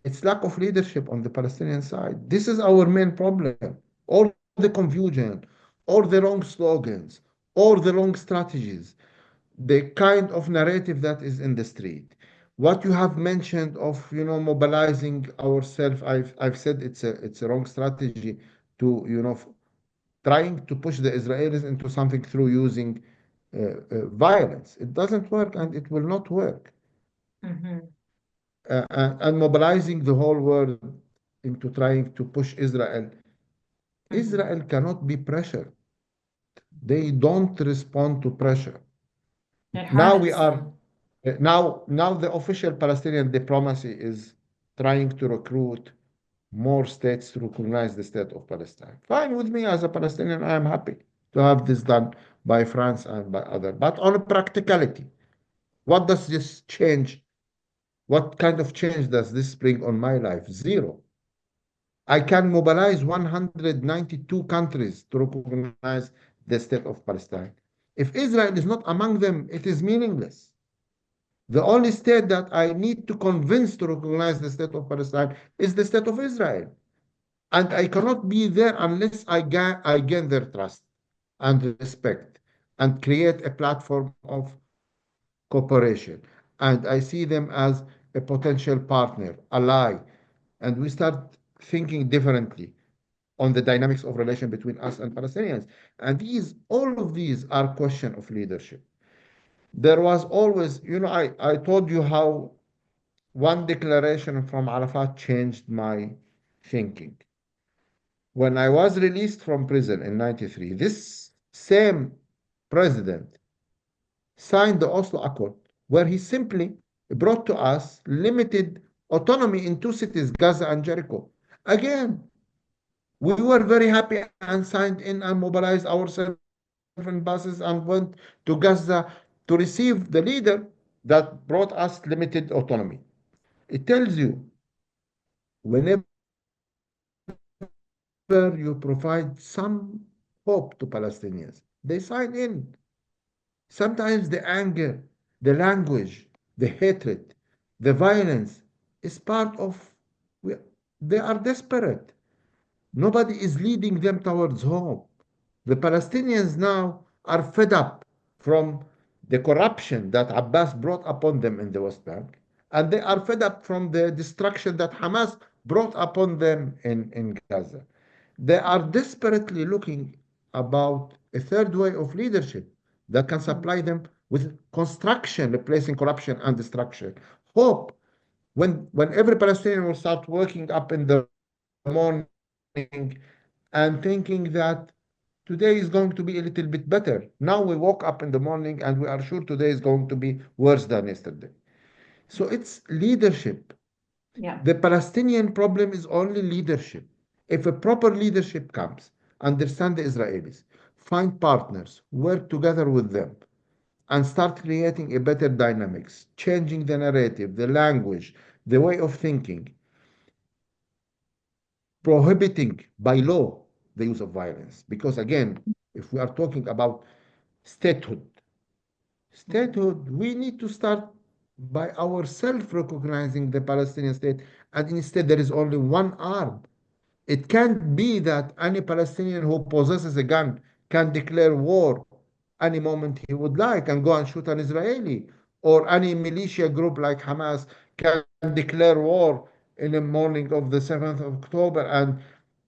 it's lack of leadership on the Palestinian side. This is our main problem. All the confusion, all the wrong slogans, all the wrong strategies, the kind of narrative that is in the street. What you have mentioned of, mobilizing ourselves, I've said it's a wrong strategy to, trying to push the Israelis into something through using violence. It doesn't work and it will not work. Mhm. And mobilizing the whole world into trying to push Israel. Mhm. Israel cannot be pressured. They don't respond to pressure. It Now we hardens are them. now the official Palestinian diplomacy is trying to recruit more states to recognize the state of Palestine. Fine with me as a Palestinian, I am happy to have this done by France and by others. But on practicality, what does this change? What kind of change does this bring on my life? Zero. I can mobilize 192 countries to recognize the state of Palestine. If Israel is not among them, it is meaningless. The only state that I need to convince to recognize the state of Palestine is the state of Israel. And I cannot be there unless I gain their trust and respect and create a platform of cooperation. And I see them as a potential partner, ally, and we start thinking differently on the dynamics of relation between us and Palestinians. And all of these are question of leadership. There was always, I told you how one declaration from Arafat changed my thinking. When I was released from prison in 93, this same president signed the Oslo Accord, where he simply brought to us limited autonomy in two cities, Gaza and Jericho. Again, we were very happy and signed in and mobilized ourselves in buses and went to Gaza to receive the leader that brought us limited autonomy. It tells you, whenever you provide some hope to Palestinians, they sign in. Sometimes the anger, the language, the hatred, the violence is part of, we- they are desperate. Nobody is leading them towards hope. The Palestinians now are fed up from the corruption that Abbas brought upon them in the West Bank, and they are fed up from the destruction that Hamas brought upon them in Gaza. They are desperately looking about a third way of leadership that can supply them with construction, replacing corruption and destruction. Hope. When every Palestinian will start waking up in the morning and thinking that today is going to be a little bit better. Now we woke up in the morning and we are sure today is going to be worse than yesterday. So it's leadership. The Yeah. Palestinian problem is only leadership. If a proper leadership comes, understand the Israelis, find partners, work together with them, and start creating a better dynamics, changing the narrative, the language, the way of thinking, prohibiting by law the use of violence. Because again, if we are talking about statehood, statehood, we need to start by ourselves recognizing the Palestinian state, and instead there is only one arm. It can't be that any Palestinian who possesses a gun can declare war any moment he would like and go and shoot an Israeli, or any militia group like Hamas can declare war in the morning of the 7th of October and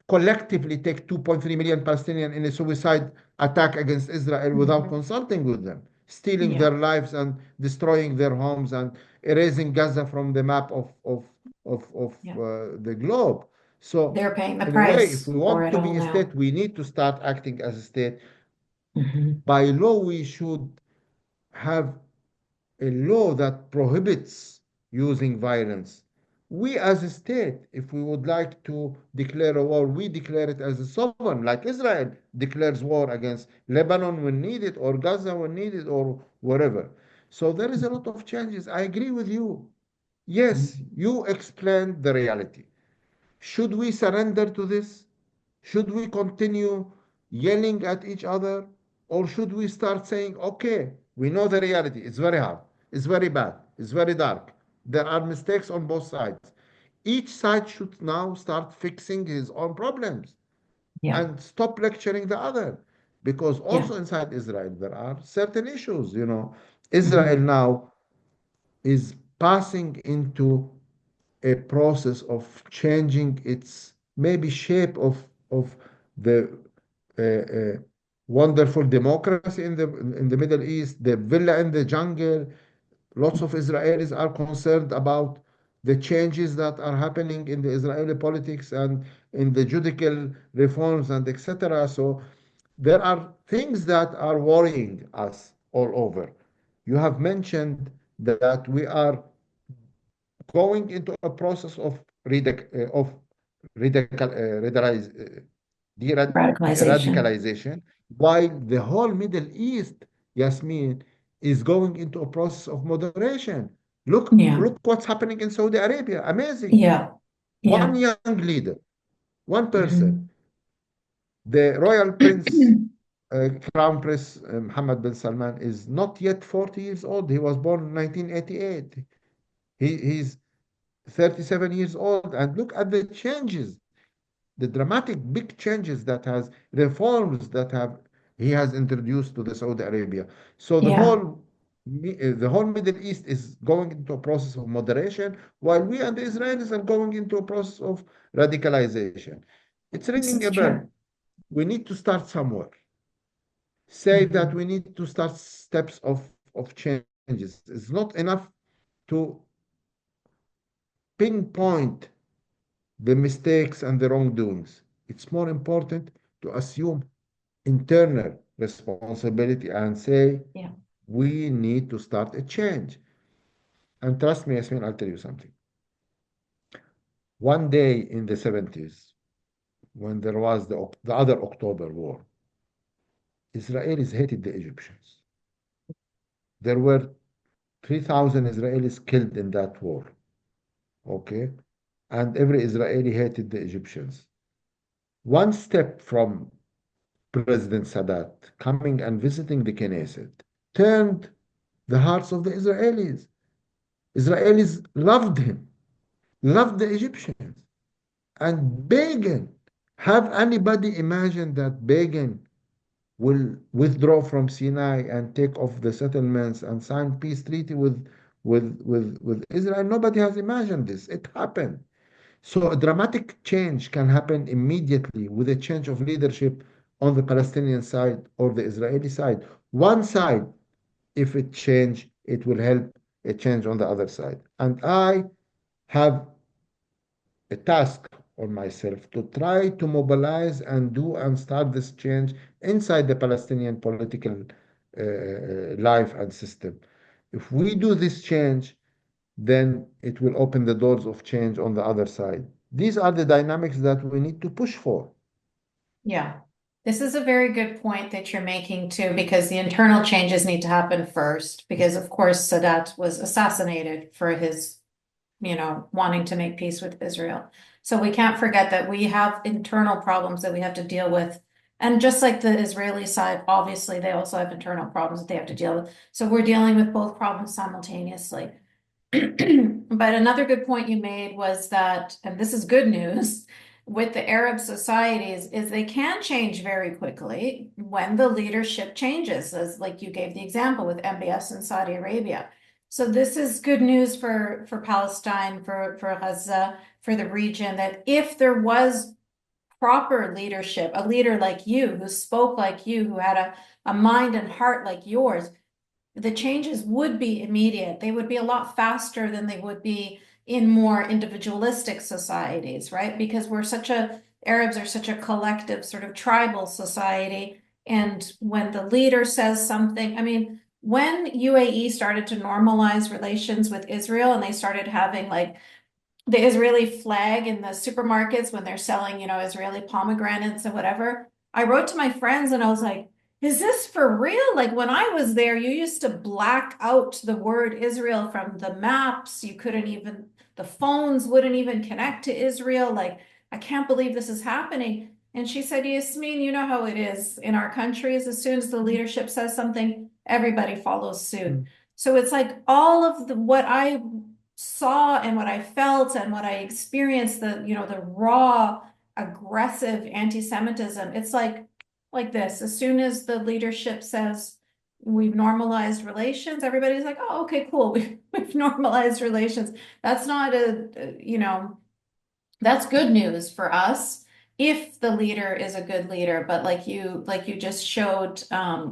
collectively take 2.3 million Palestinians in a suicide attack against Israel without Mhm. consulting with them, stealing Yeah. their lives and destroying their homes and erasing Gaza from the map Yeah. the globe. So, They're paying the in a way, if price we for want it to all be a now. state, we need to start acting as a state. Mhm. By law, we should have a law that prohibits using violence. We, as a state, if we would like to declare a war, we declare it as a sovereign, like Israel declares war against Lebanon when needed, or Gaza when needed, or wherever. So there is a lot of changes. I agree with you. Yes, Mhm. you explained the reality. Should we surrender to this? Should we continue yelling at each other? Or should we start saying, okay, we know the reality. It's very hard. It's very bad. It's very dark. There are mistakes on both sides. Each side should now start fixing his own problems Yeah. and stop lecturing the other. Because Yeah. also inside Israel, there are certain issues. Israel Mhm. now is passing into a process of changing its maybe shape of the wonderful democracy in the Middle East, the villa in the jungle. Lots of Israelis are concerned about the changes that are happening in the Israeli politics and in the judicial reforms and etc. So there are things that are worrying us all over. You have mentioned that we are going into a process of Radicalization. radicalization, while the whole Middle East, Yasmin, is going into a process of moderation. Look Yeah. what's happening in Saudi Arabia. Amazing. Yeah. One Yeah. young leader, one person, Mhm. the royal prince, crown prince Mohammed bin Salman is not yet 40 years old. He was born in 1988. He's 37 years old, and look at the changes, the dramatic big changes that has reforms that have he has introduced to the Saudi Arabia. So Yeah. the whole Middle East is going into a process of moderation, while we and the Israelis are going into a process of radicalization. It's This ringing a is bell. true. We need to start somewhere. Say that Mhm. we need to start steps of changes. It's not enough to pinpoint the mistakes and the wrongdoings. It's more important to assume internal responsibility and say, Yeah. we need to start a change. And trust me, Yasmin, I'll tell you something. One day in the 70s, when there was the other October war, Israelis hated the Egyptians. There were 3,000 Israelis killed in that war, okay? And every Israeli hated the Egyptians. One step from President Sadat coming and visiting the Knesset turned the hearts of the Israelis. Israelis loved him, loved the Egyptians. And Begin, have anybody imagined that Begin will withdraw from Sinai and take off the settlements and sign peace treaty with Israel? Nobody has imagined this. It happened. So a dramatic change can happen immediately with a change of leadership on the Palestinian side or the Israeli side. One side, if it change, it will help a change on the other side. And I have a task on myself to try to mobilize and do and start this change inside the Palestinian political life and system. If we do this change, then it will open the doors of change on the other side. These are the dynamics that we need to push for. Yeah. This is a very good point that you're making too, because the internal changes need to happen first, because of course Sadat was assassinated for his, wanting to make peace with Israel. So we can't forget that we have internal problems that we have to deal with. And just like the Israeli side, obviously they also have internal problems that they have to deal with. So we're dealing with both problems simultaneously. But another good point you made was that, and this is good news, with the Arab societies, is they can change very quickly when the leadership changes, as like you gave the example with MBS in Saudi Arabia. So this is good news for Palestine, for Gaza, for the region, that if there was proper leadership, a leader like you, who spoke like you, who had a mind and heart like yours, the changes would be immediate. They would be a lot faster than they would be in more individualistic societies, right? Because Arabs are such a collective, sort of tribal society. And when the leader says something, I mean, when UAE started to normalize relations with Israel and they started having like the Israeli flag in the supermarkets when they're selling, Israeli pomegranates and whatever, I wrote to my friends and I was like, is this for real? Like when I was there, you used to black out the word Israel from the maps. The phones wouldn't even connect to Israel. Like, I can't believe this is happening. And she said, Yasmine, you know how it is in our countries. As soon as the leadership says something, everybody follows suit. So it's like all of what I saw and what I felt and what I experienced, the raw, aggressive anti-Semitism. It's like this. As soon as the leadership says we've normalized relations, everybody's like, oh, okay, cool. We've normalized relations. That's not that's good news for us if the leader is a good leader. But like you just showed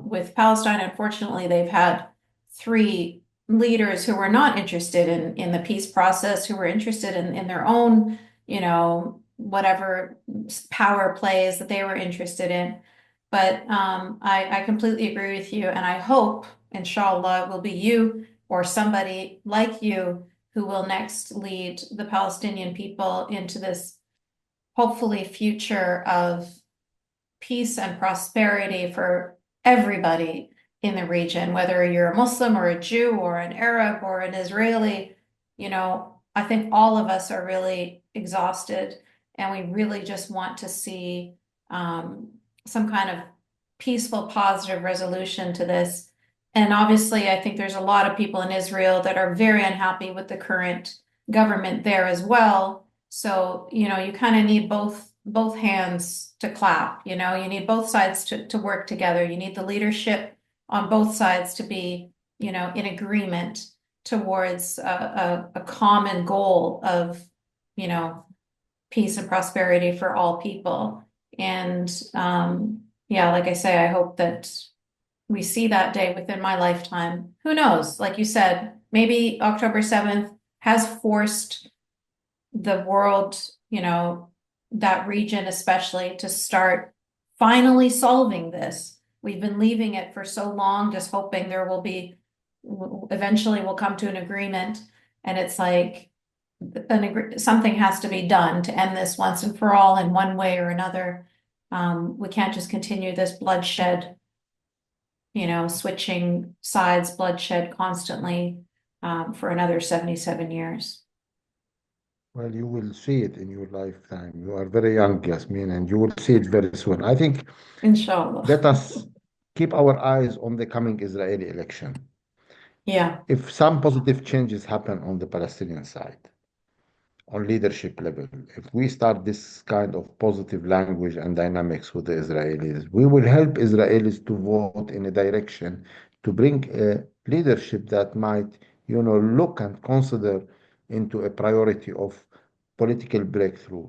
with Palestine, unfortunately, they've had three leaders who were not interested in the peace process, who were interested in their own, whatever power plays that they were interested in. But I completely agree with you, and I hope, inshallah, it will be you or somebody like you who will next lead the Palestinian people into this hopefully future of peace and prosperity for everybody in the region, whether you're a Muslim or a Jew or an Arab or an Israeli. I think all of us are really exhausted and we really just want to see some kind of peaceful, positive resolution to this. And obviously, I think there's a lot of people in Israel that are very unhappy with the current government there as well. So, you kind of need both hands to clap, you need both sides to work together. You need the leadership on both sides to be, in agreement towards a common goal of, peace and prosperity for all people. And yeah, like I say, I hope that we see that day within my lifetime. Who knows? Like you said, maybe October 7th has forced the world, that region especially, to start finally solving this. We've been leaving it for so long, just hoping there will be, eventually we'll come to an agreement. And it's like something has to be done to end this once and for all in one way or another. We can't just continue this bloodshed, switching sides, bloodshed constantly for another 77 years. Well, you will see it in your lifetime. You are very young, Yasmin, and you will see it very soon. I think Inshallah. let us keep our eyes on the coming Israeli election. Yeah. If some positive changes happen on the Palestinian side, on leadership level, if we start this kind of positive language and dynamics with the Israelis, we will help Israelis to vote in a direction to bring a leadership that might, look and consider into a priority of political breakthrough.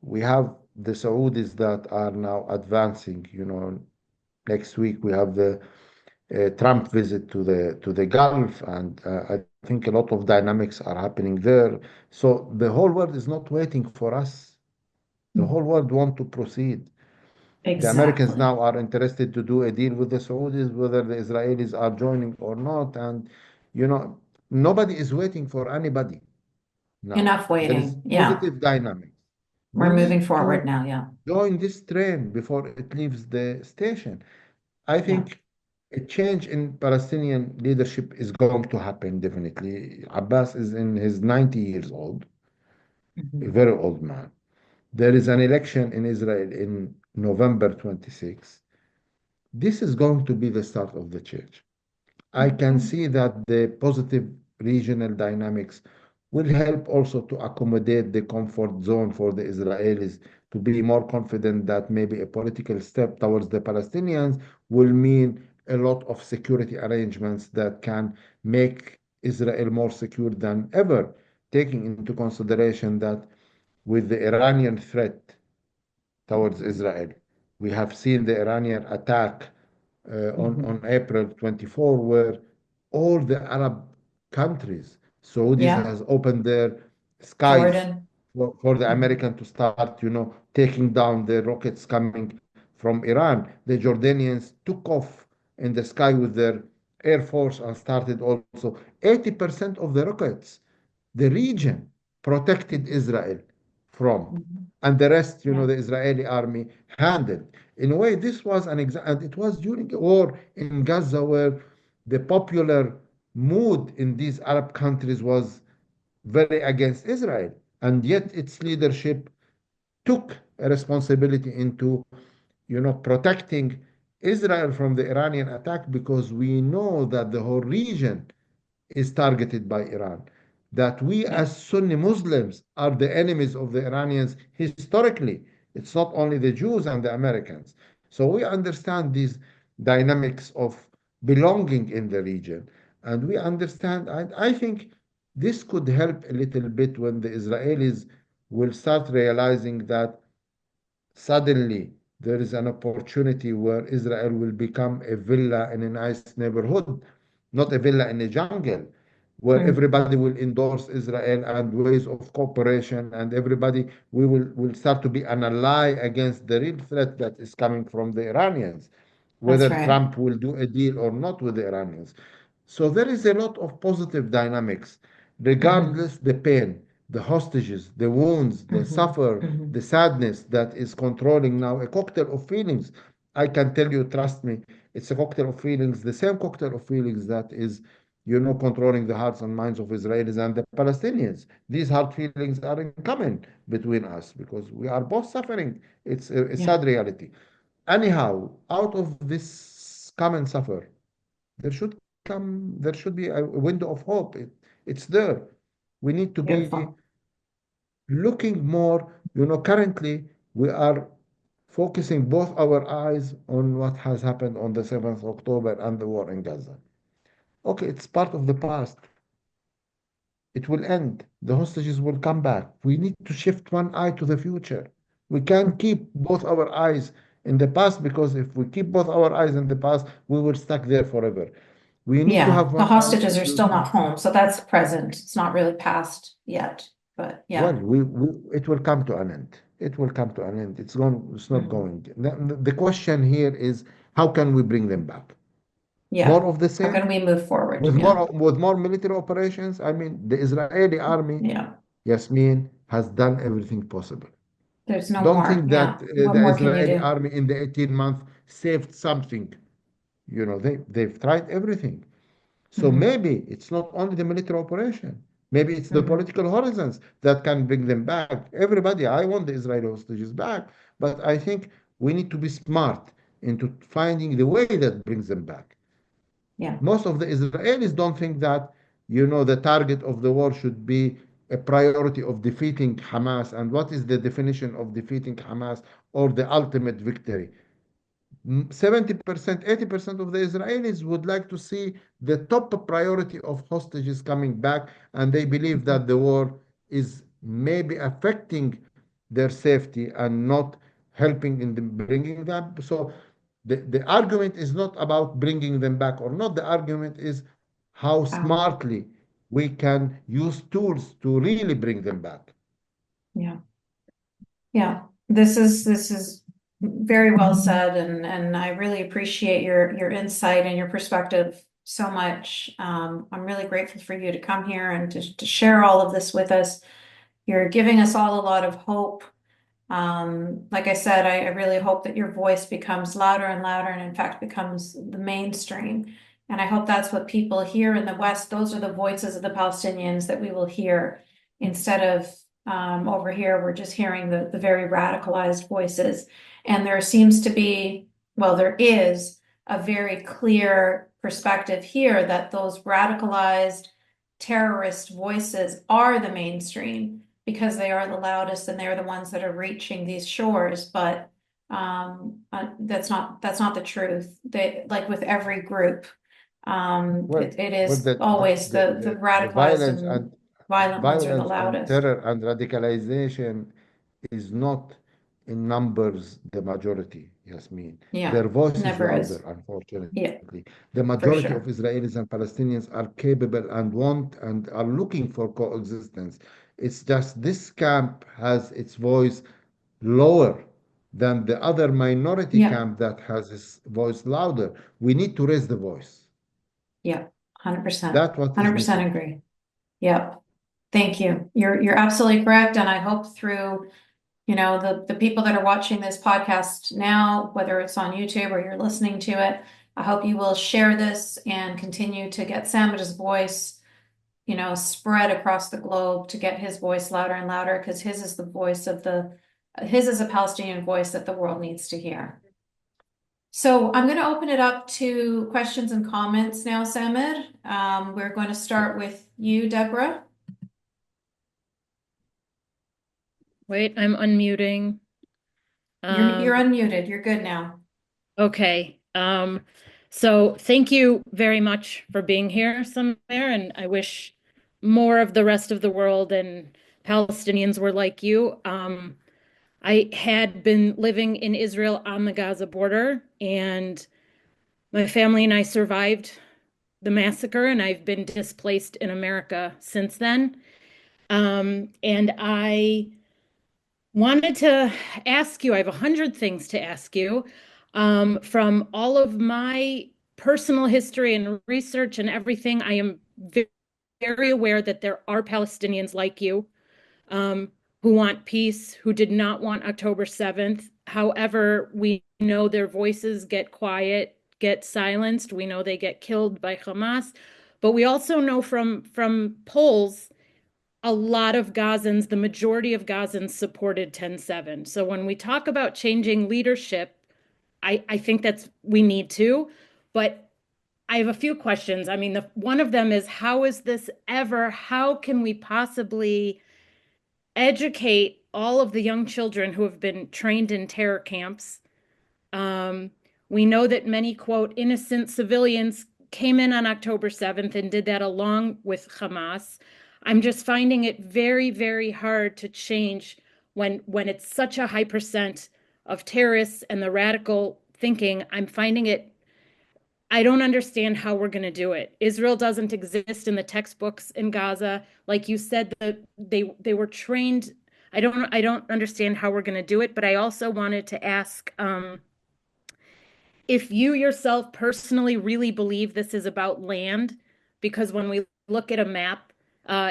We have the Saudis that are now advancing. Next week we have the Trump visit to the Gulf, and I think a lot of dynamics are happening there. So the whole world is not waiting for us. The whole world want to proceed. The Americans Exactly. now are interested to do a deal with the Saudis, whether the Israelis are joining or not. And, you know, nobody is waiting for anybody now. Enough There is waiting. Yeah. positive dynamics. We We're moving need forward to now. Yeah. join this train before it leaves the station. I Yeah. think a change in Palestinian leadership is going to happen definitely. Abbas is in his 90 years old, a Mhm. very old man. There is an election in Israel in November 26. This is going to be the start of the change. I can Okay. see that the positive regional dynamics will help also to accommodate the comfort zone for the Israelis to be more confident that maybe a political step towards the Palestinians will mean a lot of security arrangements that can make Israel more secure than ever, taking into consideration that with the Iranian threat towards Mhm. Israel. We have seen the Iranian attack on Mhm. April 24, where all the Arab countries, Saudis Yeah. has opened their skies Jordan. for the Mhm. American to start, taking down the rockets coming from Iran. The Jordanians took off in the sky with their air force and started also 80% of the rockets the region protected Mhm. Israel from. Mhm. And the rest, Yeah. the Israeli army handled. In a way, this was an example, and it was during a war in Gaza where the popular mood in these Arab countries was very against Israel. And yet its leadership took a responsibility into, protecting Israel from the Iranian attack because we know that the whole region is targeted by Iran. That we Yeah. as Sunni Muslims are the enemies of the Iranians historically. It's not only the Jews and the Americans. So we understand these dynamics of belonging in the region. And we understand, and I think this could help a little bit when the Israelis will start realizing that suddenly there is an opportunity where Israel will become a villa in a nice neighborhood, not a villa in a jungle, where Mhm. everybody will endorse Israel and ways of cooperation, and everybody will start to be an ally against the real threat that is coming from the Iranians, That's whether right. Trump will do a deal or not with the Iranians. So there is a lot of positive dynamics, Mhm. regardless the pain, the hostages, the wounds, the Mhm. suffer, the Mhm. sadness that is controlling now a cocktail of feelings. I can tell you, trust me, it's a cocktail of feelings, the same cocktail of feelings that is, controlling the hearts and minds of Israelis and the Palestinians. These hard feelings are in common between us because we are both suffering. It's a Yeah. sad reality. Anyhow, out of this common suffer, there should be a window of hope. It's there. We need to be Beautiful. looking more, currently we are focusing both our eyes on what has happened on the 7th October and the war in Gaza. Okay, it's part of the past. It will end. The hostages will come back. We need to shift one eye to the future. We can't keep both our eyes in the past because if we keep both our eyes in the past, we will stuck there forever. We need to Yeah. have The one eye in hostages the are still future. not home, so that's present. It's not really past yet, but Well, yeah. it will come to an end. It will come to an end. It's not Mhm. going. The question here is how can we bring them back? Yeah. More of the How can same? we move forward? With Yeah. more military operations? I mean, the Israeli army, Yeah. Yasmine, has done everything possible. There's no Don't more. think that Yeah. What the more can you Israeli do? army in the 18 months saved something. They've tried everything. So Hmm. maybe it's not only the military operation. Maybe it's the Hmm. political horizons that can bring them back. Everybody, I want the Israeli hostages back, but I think we need to be smart into finding the way that brings them back. Yeah. Most of the Israelis don't think that, the target of the war should be a priority of defeating Hamas. And what is the definition of defeating Hamas or the ultimate victory? 70%, 80% of the Israelis would like to see the top priority of hostages coming back, and they believe Mhm. that the war is maybe affecting their safety and not helping in bringing them. So the argument is not about bringing them back or not. The argument is how Oh, smartly we can use tools to really bring them back. yeah. Yeah. This is very well said, and I really appreciate your insight and your perspective so much. I'm really grateful for you to come here and to share all of this with us. You're giving us all a lot of hope. Like I said, I really hope that your voice becomes louder and louder and in fact becomes the mainstream. And I hope that's what people here in the West, those are the voices of the Palestinians that we will hear instead of over here, we're just hearing the very radicalized voices. And there seems to be, well, there is a very clear perspective here that those radicalized terrorist voices are the mainstream because they are the loudest and they're the ones that are reaching these shores. But that's not the truth. They, like with every group, Well, it well, is always the the radicalized and violent ones are the violence and loudest. terror and radicalization is not in numbers the majority, Yasmin. Yeah, Their voice is never louder, is. unfortunately. Yeah, The for majority of sure. Israelis and Palestinians are capable and want and are looking for coexistence. It's just this camp has its voice lower than the other minority Yeah, camp that has its voice louder. We need to raise the voice. yeah, 100%. That's what is 100% missing. agree. Yep. Thank you. You're absolutely correct. And I hope through, the people that are watching this podcast now, whether it's on YouTube or you're listening to it, I hope you will share this and continue to get Sandwich's voice, spread across the globe to get his voice louder and louder because his is a Palestinian voice that the world needs to hear. So I'm going to open it up to questions and comments now, Samir. We're going to start with you, Deborah. Wait, I'm unmuting. You're unmuted. You're good now. Okay. So thank you very much for being here, Samir, and I wish more of the rest of the world and Palestinians were like you. I had been living in Israel on the Gaza border, and my family and I survived the massacre, and I've been displaced in America since then. And I wanted to ask you, I have 100 things to ask you. From all of my personal history and research and everything, I am very aware that there are Palestinians like you who want peace, who did not want October 7th. However, we know their voices get quiet, get silenced. We know they get killed by Hamas. But we also know from polls a lot of Gazans, the majority of Gazans supported 10/7. So when we talk about changing leadership, I think we need to, but I have a few questions. I mean, one of them is how can we possibly educate all of the young children who have been trained in terror camps? We know that many, quote, innocent civilians came in on October 7th and did that along with Hamas. I'm just finding it very, very hard to change when it's such a high percent of terrorists and the radical thinking. I don't understand how we're going to do it. Israel doesn't exist in the textbooks in Gaza. Like you said, they were trained. I don't understand how we're going to do it, but I also wanted to ask if you yourself personally really believe this is about land, because when we look at a map,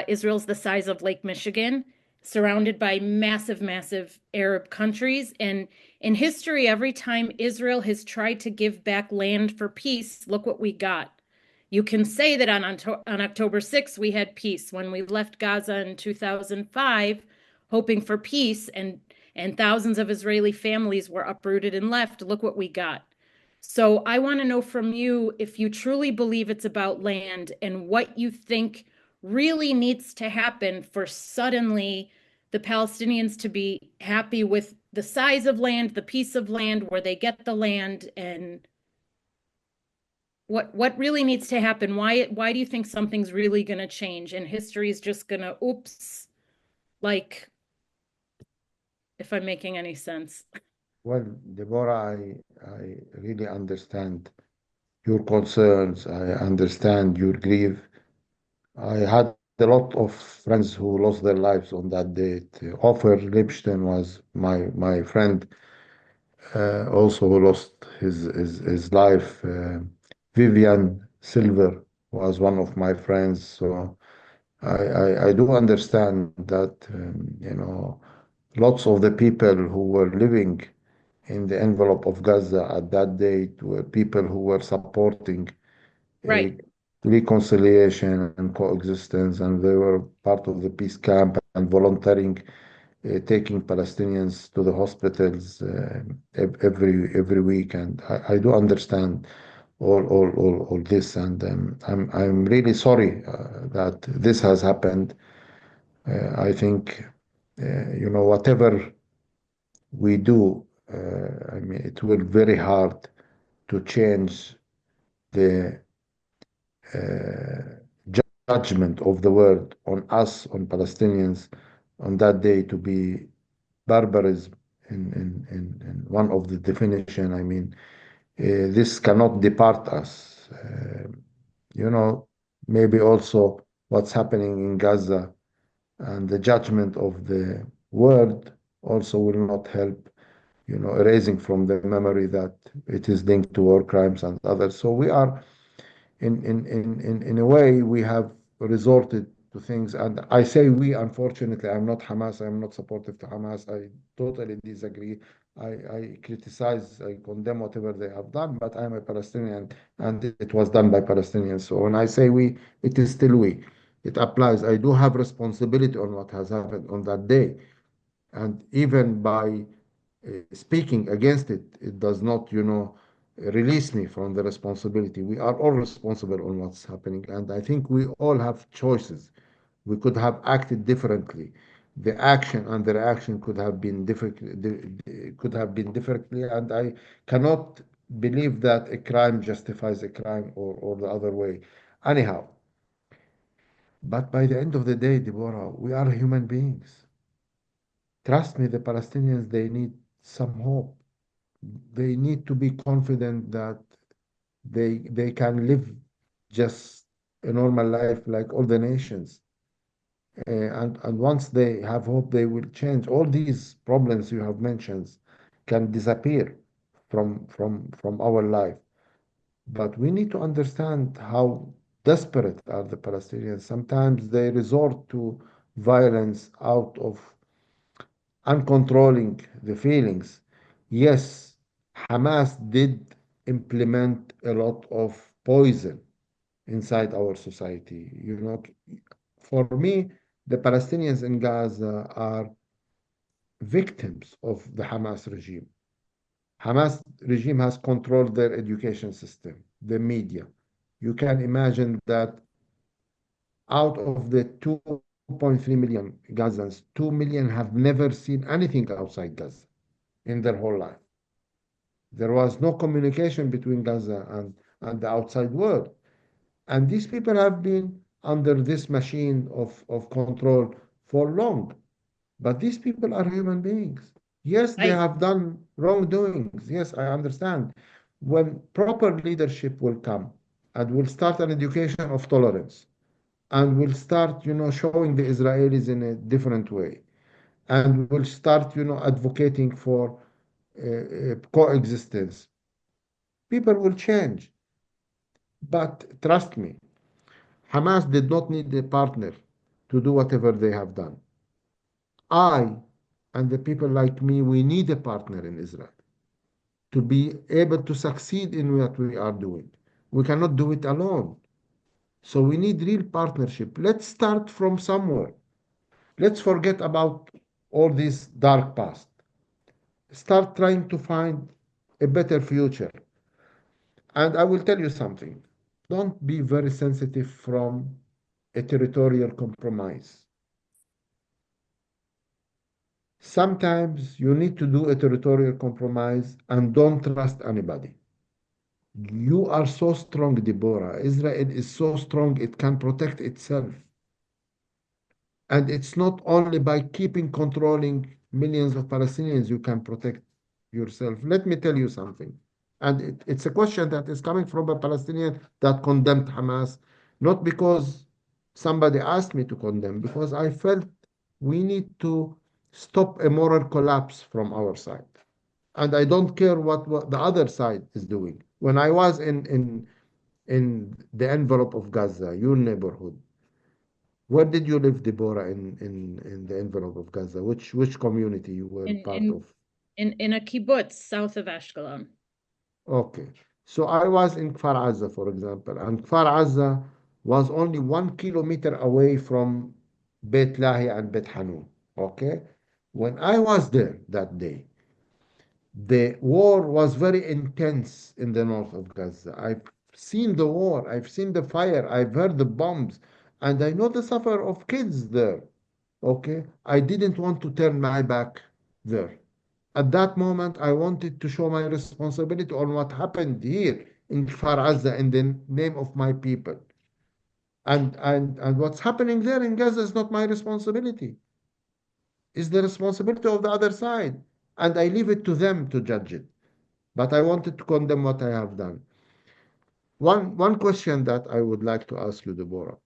Israel's the size of Lake Michigan, surrounded by massive, massive Arab countries. And in history, every time Israel has tried to give back land for peace, look what we got. You can say that on October 6th, we had peace. When we left Gaza in 2005, hoping for peace, and thousands of Israeli families were uprooted and left, look what we got. So I want to know from you if you truly believe it's about land and what you think really needs to happen for suddenly the Palestinians to be happy with the size of land, the piece of land, where they get the land, and what really needs to happen. Why do you think something's really going to change and history is just going to oops, like if I'm making any sense. Well, Deborah, I really understand your concerns. I understand your grief. I had a lot of friends who lost their lives on that date. Ofer Lipstein was my friend, also who lost his life. Vivian Silver was one of my friends. So I do understand that, lots of the people who were living in the envelope of Gaza at that date were people who were supporting Right. a reconciliation and coexistence, and they were part of the peace camp and volunteering, taking Palestinians to the hospitals every week. And I do understand all this, and I'm really sorry that this has happened. I think whatever we do, I mean, it will be very hard to change the judgment of the world on us, on Palestinians, on that day to be barbarism in one of the definition. I mean, this cannot depart us. You know, maybe also what's happening in Gaza and the judgment of the world also will not help, erasing from the memory that it is linked to war crimes and others. So we are in a way, we have resorted to things. And I say we, unfortunately, I'm not Hamas, I'm not supportive to Hamas. I totally disagree. I criticize, I condemn whatever they have done, but I'm a Palestinian and it was done by Palestinians. So when I say we, it is still we. It applies. I do have responsibility on what has happened on that day. And even by speaking against it, it does not, release me from the responsibility. We are all responsible on what's happening, and I think we all have choices. We could have acted differently. The action and the reaction could have been differently, and I cannot believe that a crime justifies a crime or the other way. Anyhow, but by the end of the day, Deborah, we are human beings. Trust me, the Palestinians, they need some hope. They need to be confident that they can live just a normal life like all the nations. And once they have hope, they will change. All these problems you have mentioned can disappear from our life. But we need to understand how desperate are the Palestinians. Sometimes they resort to violence out of uncontrolling the feelings. Yes, Hamas did implement a lot of poison inside our society. For me, the Palestinians in Gaza are victims of the Hamas regime. Hamas regime has controlled their education system, the media. You can imagine that out of the 2.3 million Gazans, 2 million have never seen anything outside Gaza in their whole life. There was no communication between Gaza and the outside world. And these people have been under this machine of control for long. But these people are human beings. Yes, they I have done wrongdoings. Yes, I understand. When proper leadership will come and will start an education of tolerance and will start, showing the Israelis in a different way and will start, advocating for coexistence, people will change. But trust me, Hamas did not need a partner to do whatever they have done. I and the people like me, we need a partner in Israel to be able to succeed in what we are doing. We cannot do it alone. So we need real partnership. Let's start from somewhere. Let's forget about all this dark past. Start trying to find a better future. And I will tell you something. Don't be very sensitive from a territorial compromise. Sometimes you need to do a territorial compromise and don't trust anybody. You are so strong, Deborah. Israel is so strong, it can protect itself. And it's not only by keeping controlling millions of Palestinians, you can protect yourself. Let me tell you something. And it's a question that is coming from a Palestinian that condemned Hamas, not because somebody asked me to condemn, because I felt we need to stop a moral collapse from our side. And I don't care what the other side is doing. When I was in the envelope of Gaza, your neighborhood, where did you live, Deborah, in the envelope of Gaza? Which community you were in part in of? in a kibbutz south of Ashkelon. Okay. So I was in Kfar Aza, for example, and Kfar Aza was only 1 kilometer away from Beit Lahi and Beit Hanun. Okay. When I was there that day, the war was very intense in the north of Gaza. I've seen the war, I've seen the fire, I've heard the bombs, and I know the suffer of kids there. Okay, I didn't want to turn my back there. At that moment, I wanted to show my responsibility on what happened here in Kfar Aza in the name of my people. And what's happening there in Gaza is not my responsibility. It's the responsibility of the other side. And I leave it to them to judge it. But I wanted to condemn what I have done. One question that I would like to ask you, Deborah.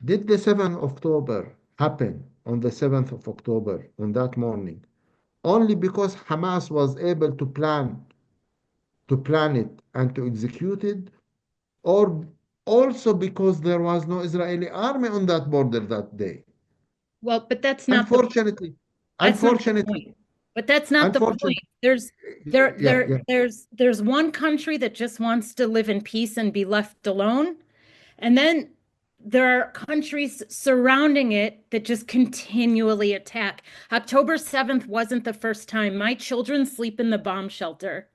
Did the 7th of October happen on the 7th of October, on that morning, only because Hamas was able to plan it and to execute it, or also because there was no Israeli army on that border that day? Well, but Unfortunately, that's not the unfortunately, point. But that's not the point. unfortunately, yeah, yeah. There's one country that just wants to live in peace and be left alone. And then there are countries surrounding it that just continually attack. October 7th wasn't the first time. My children sleep in the bomb shelter.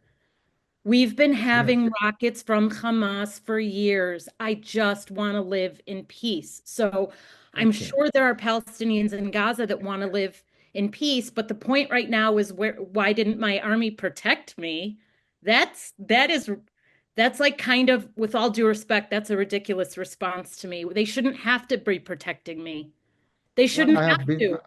We've been Yes. having rockets from Hamas for years. I just want to live in peace. So I'm Okay. sure there are Palestinians in Gaza that want to live in peace, but the point right now is why didn't my army protect me? That's like kind of, with all due respect, that's a ridiculous response to me. They shouldn't have to be protecting me. They Well, shouldn't have to.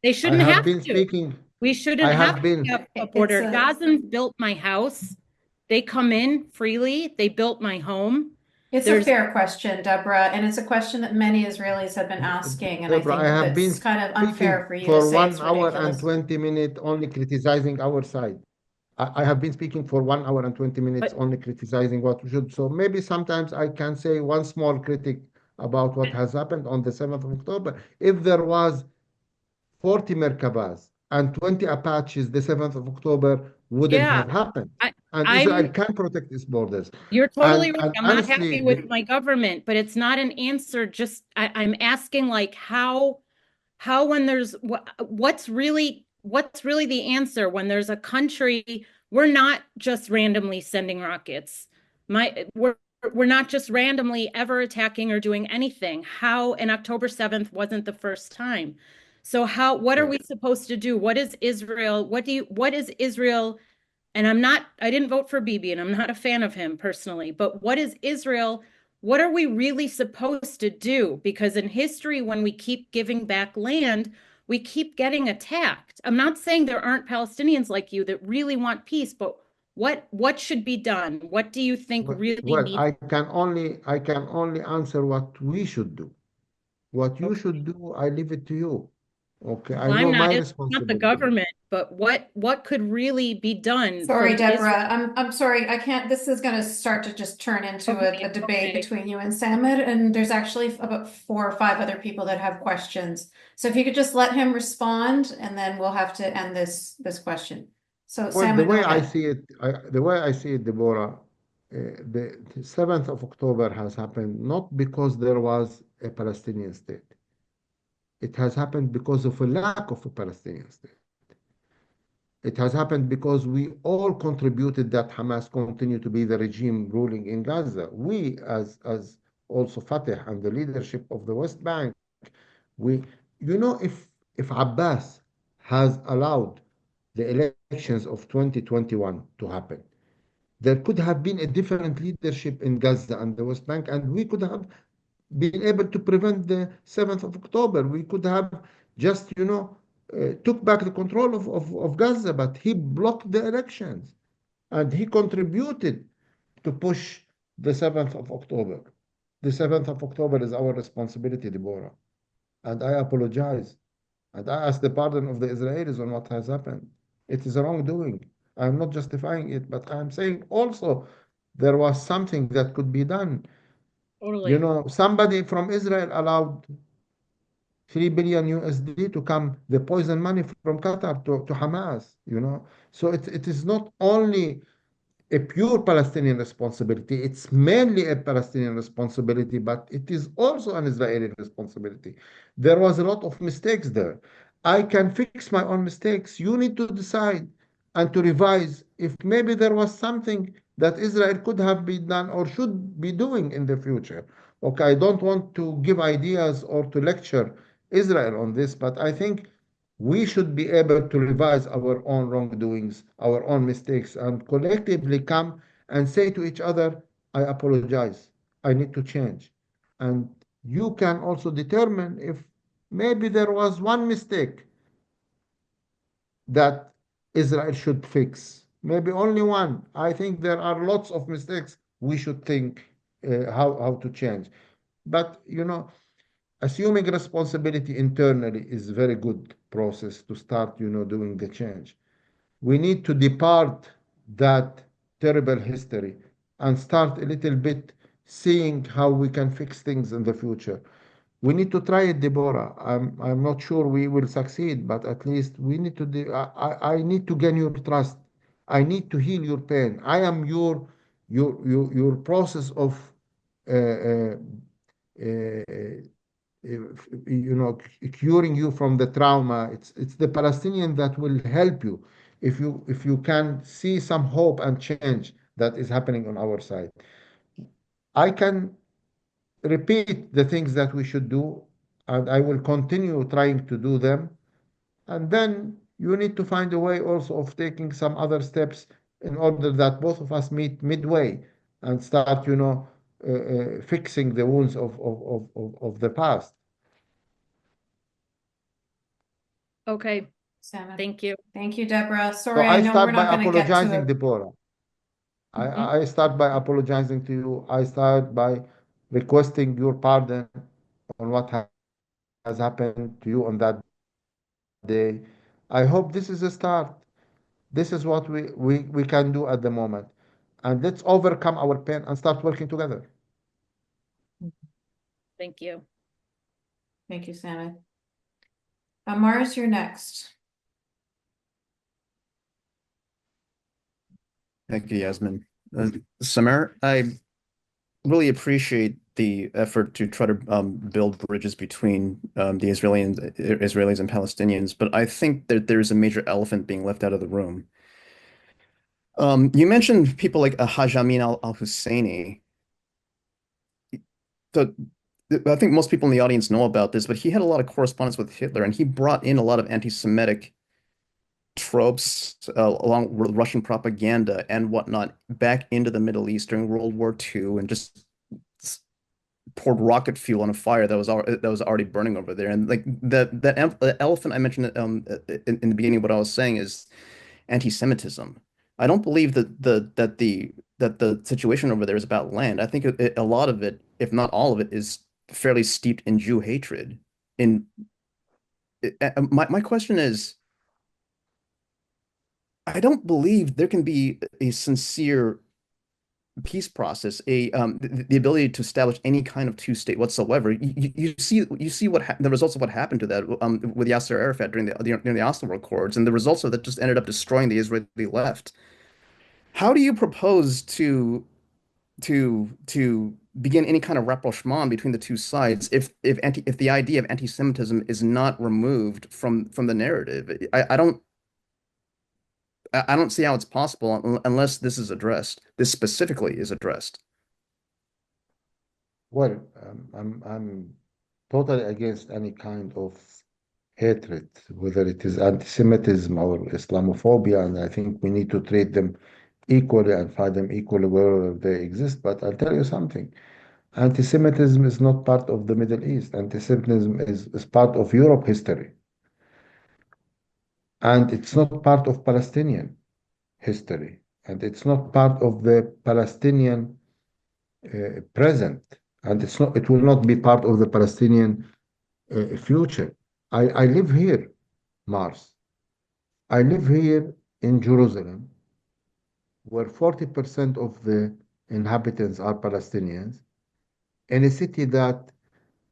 They I shouldn't have have been to. speaking, We I shouldn't have have to been, have a It's border. a Gazans built my house. They come in freely. They built my home. it's a There's, fair question, Deborah, and it's a question that many Israelis have been asking, and I Deborah, I think have been that's kind of speaking unfair for you to for say one it's hour and ridiculous. 20 minutes only criticizing our side. I have been speaking for 1 hour and 20 minutes but only criticizing what we should. So maybe sometimes I can say one small critic about what has happened on the 7th of October. If there was 40 Merkabahs and 20 Apaches, the 7th of October wouldn't yeah, have happened. I, And Israel I'm, can protect its borders. you're totally right. And I'm not honestly, happy with my government, but it's not an answer. Just, I'm asking like how when there's what's really the answer when there's a country we're not just randomly sending rockets my we're not just randomly ever attacking or doing anything. How, and October 7th wasn't the first time. So how, what are yeah. we supposed to do? What is Israel, and I didn't vote for Bibi and I'm not a fan of him personally, but what is Israel? What are we really supposed to do? Because in history, when we keep giving back land, we keep getting attacked. I'm not saying there aren't Palestinians like you that really want peace, but what should be done? What do you think really Well, needs? I can only answer what we should do. What you Okay. should do, I leave it to you. Okay, I Well, know my it's not the responsibility. government, but what could really be done Sorry, from Israel? Deborah. I'm sorry. I can't. This is going to start to just turn into a Okay, debate okay. between you and Samir, and there's actually about 4 or 5 other people that have questions. So if you could just let him respond, and then we'll have to end this question. So Well, the Samir, go way I ahead. see it, the way I see it, Deborah, the 7th of October has happened not because there was a Palestinian state. It has happened because of a lack of a Palestinian state. It has happened because we all contributed that Hamas continue to be the regime ruling in Gaza. We, as also Fatah and the leadership of the West Bank, we, if Abbas has allowed the elections of 2021 to happen, there could have been a different leadership in Gaza and the West Bank, and we could have been able to prevent the 7th of October. We could have just, took back the control of Gaza, but he blocked the elections and he contributed to push the 7th of October. The 7th of October is our responsibility, Deborah. And I apologize. And I ask the pardon of the Israelis on what has happened. It is a wrongdoing. I'm not justifying it, but I'm saying also there was something that could be done. You Totally. know, somebody from Israel allowed 3 billion USD to come, the poison money from Qatar to Hamas, you know. So it is not only a pure Palestinian responsibility. It's mainly a Palestinian responsibility, but it is also an Israeli responsibility. There was a lot of mistakes there. I can fix my own mistakes. You need to decide and to revise if maybe there was something that Israel could have been done or should be doing in the future. Okay, I don't want to give ideas or to lecture Israel on this, but I think we should be able to revise our own wrongdoings, our own mistakes, and collectively come and say to each other, I apologize. I need to change. And you can also determine if maybe there was one mistake that Israel should fix. Maybe only one. I think there are lots of mistakes we should think how to change. But, you know, assuming responsibility internally is a very good process to start, you know, doing the change. We need to depart that terrible history and start a little bit seeing how we can fix things in the future. We need to try it, Deborah. I'm not sure we will succeed, but at least we need to I need to gain your trust. I need to heal your pain. I am your process of uh, uh, uh, you know, curing you from the trauma. It's the Palestinian that will help you if you can see some hope and change that is happening on our side. I can repeat the things that we should do, and I will continue trying to do them. And then you need to find a way also of taking some other steps in order that both of us meet midway and start, you know, fixing the wounds of the past. Okay. Sam. Thank you. Thank you, Deborah. So Sorry, I I know we're start by not going to get to apologizing, it. Deborah. Mhm. I start by apologizing to you. I start by requesting your pardon on what has happened to you on that day. I hope this is a start. This is what we can do at the moment. And let's overcome our pain and start working together. Thank you. Thank you, Sam. Mars, you're next. Thank you, Yasmin. Samir, I really appreciate the effort to try to build bridges between the Israelis and Palestinians, but I think that there's a major elephant being left out of the room. You mentioned people like Haj Amin al-Husseini. So I think most people in the audience know about this, but he had a lot of correspondence with Hitler, and he brought in a lot of anti-Semitic tropes along with Russian propaganda and whatnot back into the Middle East during World War II and just poured rocket fuel on a fire that was already burning over there. And like the elephant I mentioned in the beginning of what I was saying is anti-Semitism. I don't believe that the situation over there is about land. I think a lot of it, if not all of it, is fairly steeped in Jew hatred. In my question is, I don't believe there can be a sincere peace process, the ability to establish any kind of two-state whatsoever. You see the results of what happened to that with Yasser Arafat during the Oslo Accords, and the results of that just ended up destroying the Israeli left. How do you propose to begin any kind of rapprochement between the two sides if the idea of anti-Semitism is not removed from the narrative? I don't see how it's possible unless this is addressed. This specifically is addressed. Well, I'm totally against any kind of hatred, whether it is anti-Semitism or Islamophobia, and I think we need to treat them equally and fight them equally wherever they exist. But I'll tell you something. Anti-Semitism is not part of the Middle East. Anti-Semitism is part of Europe history. and it's not part of Palestinian history, and it's not part of the Palestinian present, and it will not be part of the Palestinian future. I live here, Mars. I live here in Jerusalem, where 40% of the inhabitants are Palestinians, in a city that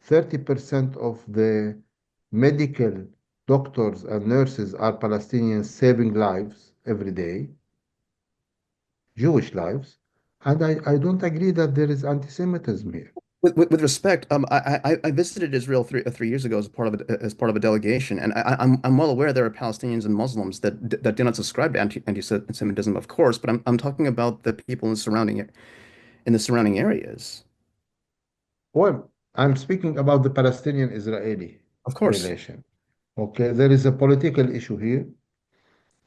30% of the medical doctors and nurses are Palestinians saving lives every day, Jewish lives. And I don't agree that there is anti-Semitism here. With respect, I visited Israel 3 years ago as part of a delegation, and I'm well aware there are Palestinians and Muslims that do not subscribe to anti-Semitism, of course, but I'm talking about the people in the surrounding areas. Well, I'm speaking about the Palestinian-Israeli Of course. relation. Okay, there is a political issue here.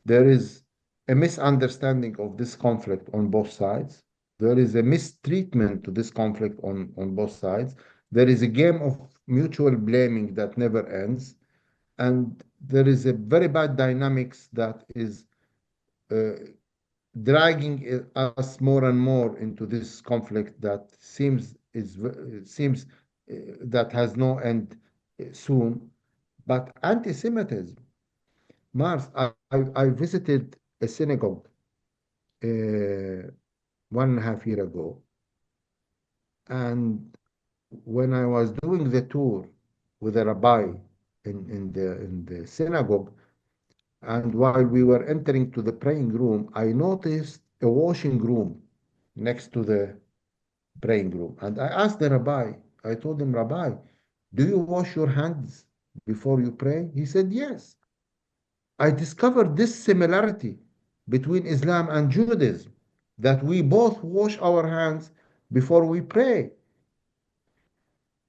There is a misunderstanding of this conflict on both sides. There is a mistreatment to this conflict on both sides. There is a game of mutual blaming that never ends. And there is a very bad dynamics that is uh, dragging us more and more into this conflict that seems that has no end soon. But anti-Semitism, Mars, I visited a synagogue 1.5 years ago, and when I was doing the tour with a rabbi in the synagogue, and while we were entering to the praying room, I noticed a washing room next to the praying room. And I asked the rabbi, I told him, Rabbi, do you wash your hands before you pray? He said, yes. I discovered this similarity between Islam and Judaism, that we both wash our hands before we pray.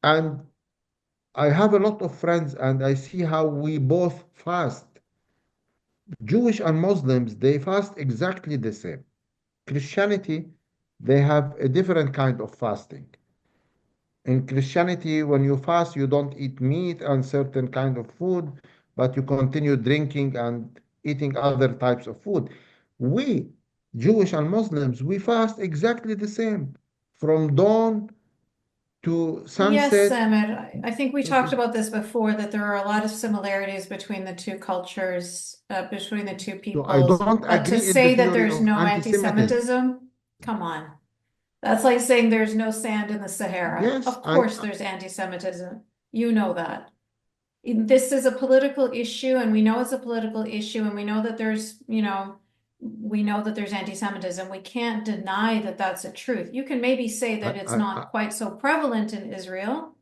And I have a lot of friends, and I see how we both fast. Jewish and Muslims, they fast exactly the same. Christianity, they have a different kind of fasting. In Christianity, when you fast, you don't eat meat and certain kind of food, but you continue drinking and eating other types of food. We, Jewish and Muslims, we fast exactly the same, from dawn to Yes, sunset. Samir, I think we talked about this before, that there are a lot of similarities between the two cultures, between the two So I peoples. don't But to agree in the say that theory there's of no anti-Semitism. anti-Semitism, come on. That's like saying there's no sand in the Sahara. Yes, Of course there's anti-Semitism. You know that. This is a political issue, and we know it's a political issue, and we know that there's anti-Semitism. We can't deny that that's a truth. You can maybe say that it's I, not quite so prevalent in Israel.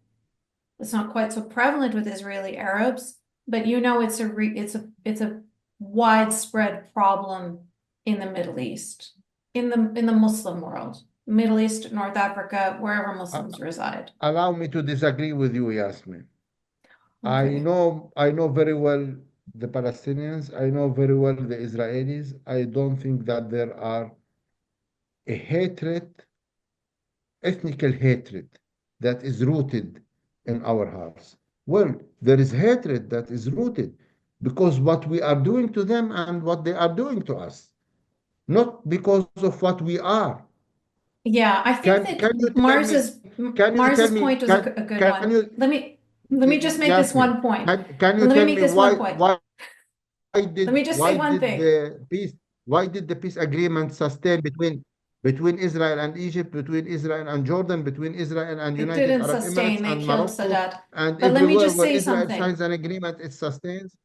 It's not quite so prevalent with Israeli Arabs, but it's a widespread problem in the Middle East, in the Muslim world, Middle East, North Africa, wherever Muslims reside. allow me to disagree with you, Yasmin. Okay. I know very well the Palestinians. I know very well the Israelis. I don't think that there are a hatred, ethnical hatred, that is rooted in our hearts. Well, there is hatred that is rooted because what we are doing to them and what they are doing to us, not because of what we are. Yeah, I think Can you that tell me? Can you tell Mars's me? point was a good Can one. you, Let me just make this Yasmin? one point. Can you Let me tell make me this one point. Let me just say why one did thing. the peace agreement sustain between Israel and Egypt, between Israel and Jordan, between Israel and It United didn't Arab sustain, Emirates they and killed Morocco Sadat. and But let me everywhere just where say Israel something. signs an agreement, it sustains?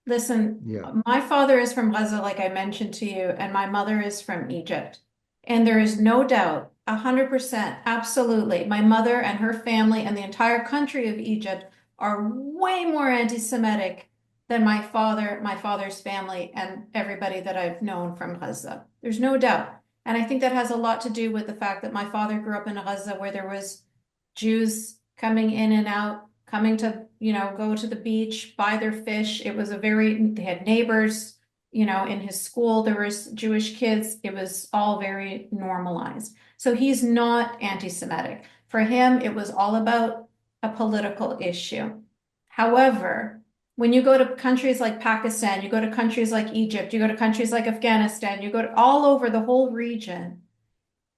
Listen, Yeah. my father is from Gaza, like I mentioned to you, and my mother is from Egypt. And there is no doubt, 100%, absolutely, my mother and her family and the entire country of Egypt are way more anti-Semitic than my father's family, and everybody that I've known from Gaza. There's no doubt. And I think that has a lot to do with the fact that my father grew up in Gaza, where there was Jews coming in and out, coming to, go to the beach, buy their fish. They had neighbors, in his school, there was Jewish kids. It was all very normalized. So he's not anti-Semitic. For him, it was all about a political issue. However, when you go to countries like Pakistan, you go to countries like Egypt, you go to countries like Afghanistan, you go to all over the whole region,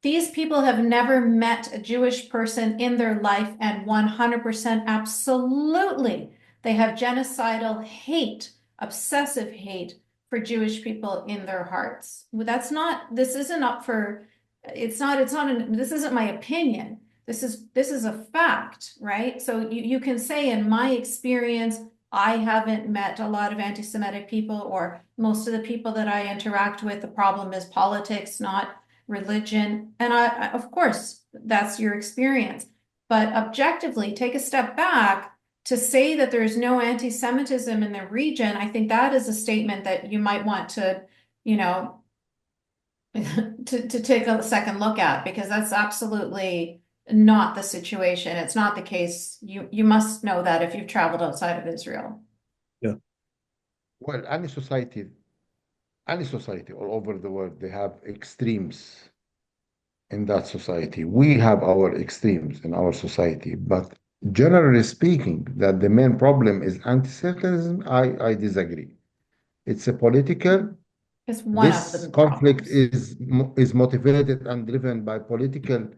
these people have never met a Jewish person in their life, and 100% absolutely, they have genocidal hate, obsessive hate for Jewish people in their hearts. This isn't up for, this isn't my opinion. This is a fact, right? So you can say, in my experience, I haven't met a lot of anti-Semitic people, or most of the people that I interact with, the problem is politics, not religion. And of course, that's your experience. But objectively, take a step back to say that there's no anti-Semitism in the region. I think that is a statement that you might want to, you know, to take a second look at, because that's absolutely not the situation. It's not the case. You must know that if you've traveled outside of Israel. Yeah. Well, any society all over the world, they have extremes in that society. We have our extremes in our society, but generally speaking, that the main problem is anti-Semitism, I disagree. It's a political. It's one of This the conflict problems. is motivated and driven by political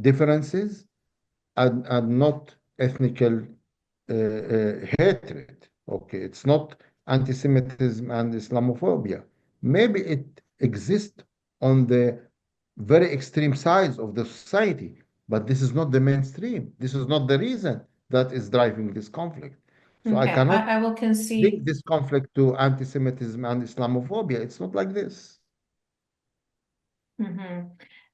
differences and not ethnical hatred. Okay, it's not anti-Semitism and Islamophobia. Maybe it exists on the very extreme sides of the society, but this is not the mainstream. This is not the reason that is driving this conflict. So I Okay, cannot I will link concede. this conflict to anti-Semitism and Islamophobia. It's not like this.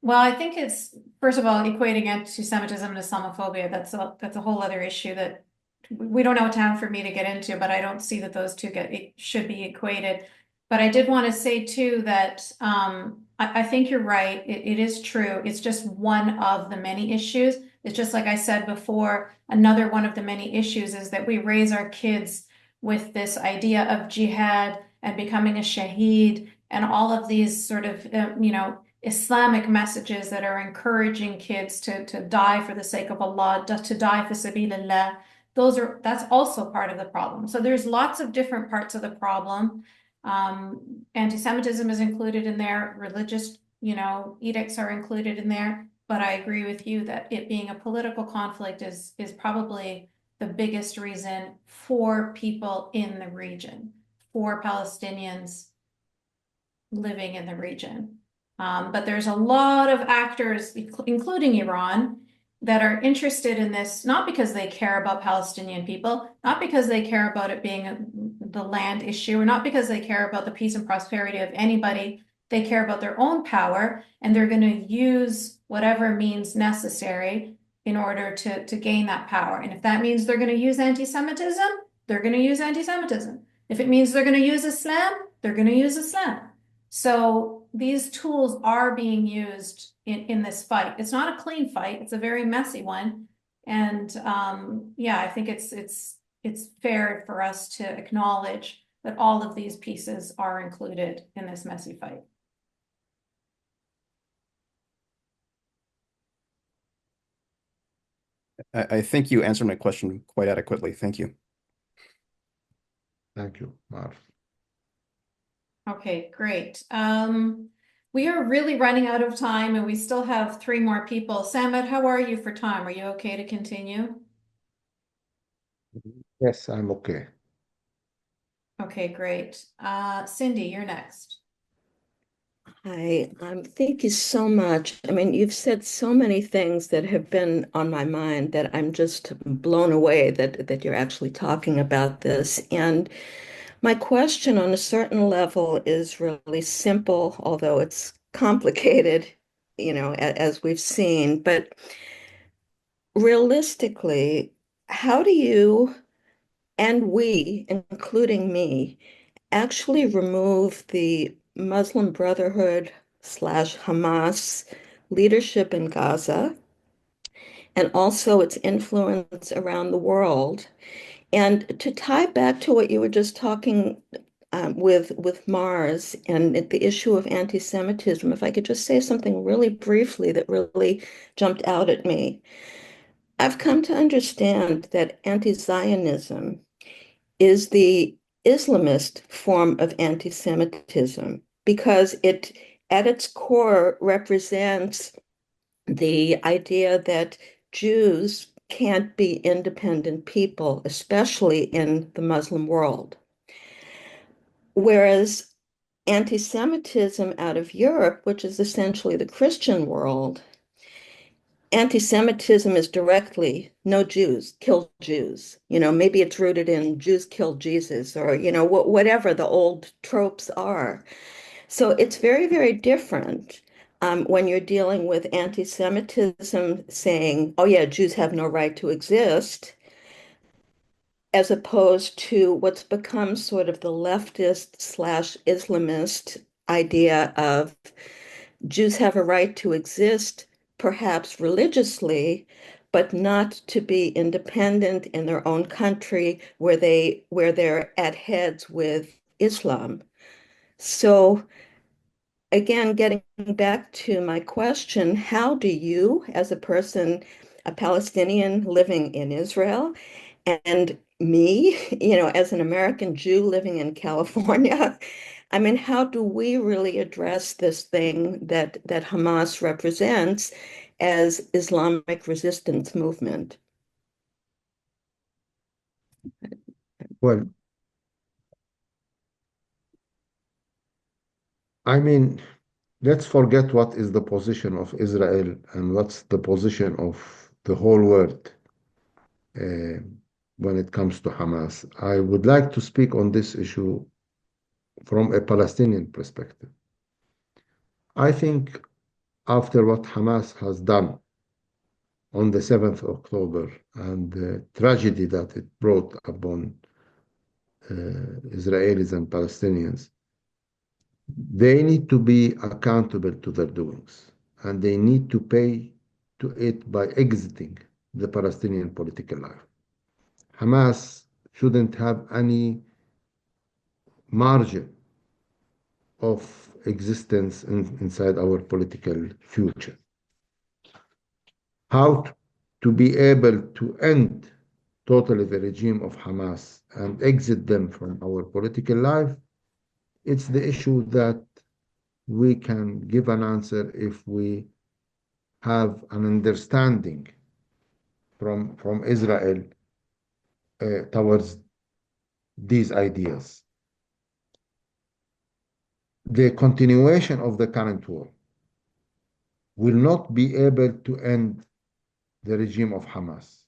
Well, I think it's, first of all, equating anti-Semitism and Islamophobia. That's a whole other issue that we don't have time for me to get into, but I don't see that those two should be equated. But I did want to say too that I think you're right. It is true. It's just one of the many issues. It's just like I said before, another one of the many issues is that we raise our kids with this idea of jihad and becoming a shaheed and all of these sort of, Islamic messages that are encouraging kids to die for the sake of Allah, to die for sabilillah. That's also part of the problem. So there's lots of different parts of the problem. Anti-Semitism is included in there, religious, edicts are included in there. But I agree with you that it being a political conflict is probably the biggest reason for people in the region, for Palestinians living in the region. But there's a lot of actors, including Iran, that are interested in this, not because they care about Palestinian people, not because they care about it being the land issue, or not because they care about the peace and prosperity of anybody. They care about their own power, and they're going to use whatever means necessary in order to gain that power. And if that means they're going to use anti-Semitism, they're going to use anti-Semitism. If it means they're going to use Islam, they're going to use Islam. So these tools are being used in this fight. It's not a clean fight. It's a very messy one. And yeah, I think it's fair for us to acknowledge that all of these pieces are included in this messy fight. I think you answered my question quite adequately. Thank you. Thank you, Marv. Okay, great. We are really running out of time, and we still have 3 more people. Samad, how are you for time? Are you okay to continue? Yes, I'm okay. Okay, great. Cindy, you're next. Hi, thank you so much. I mean, you've said so many things that have been on my mind that I'm just blown away that you're actually talking about this. And my question on a certain level is really simple, although it's complicated, as we've seen. But realistically, how do you and we, including me, actually remove the Muslim Brotherhood slash Hamas leadership in Gaza and also its influence around the world? And to tie back to what you were just talking with Mars and the issue of anti-Semitism, if I could just say something really briefly that really jumped out at me. I've come to understand that anti-Zionism is the Islamist form of anti-Semitism, because it, at its core, represents the idea that Jews can't be independent people, especially in the Muslim world. Whereas anti-Semitism out of Europe, which is essentially the Christian world, anti-Semitism is directly no Jews, kill Jews. Maybe it's rooted in Jews kill Jesus, or, whatever the old tropes are. So it's very, very different when you're dealing with anti-Semitism saying, oh yeah, Jews have no right to exist, as opposed to what's become sort of the leftist slash Islamist idea of Jews have a right to exist, perhaps religiously, but not to be independent in their own country where they're at heads with Islam. So again, getting back to my question, how do you, as a person, a Palestinian living in Israel, and me, as an American Jew living in California, I mean, how do we really address this thing that Hamas represents as Islamic resistance movement? Well, I mean, let's forget what is the position of Israel and what's the position of the whole world uh, when it comes to Hamas. I would like to speak on this issue from a Palestinian perspective. I think after what Hamas has done on the 7th of October and the tragedy that it brought upon Israelis and Palestinians, they need to be accountable to their doings, and they need to pay to it by exiting the Palestinian political life. Hamas shouldn't have any margin of existence inside our political future. How to be able to end totally the regime of Hamas and exit them from our political life, it's the issue that we can give an answer if we have an understanding from Israel towards these ideas. The continuation of the current war will not be able to end the regime of Hamas.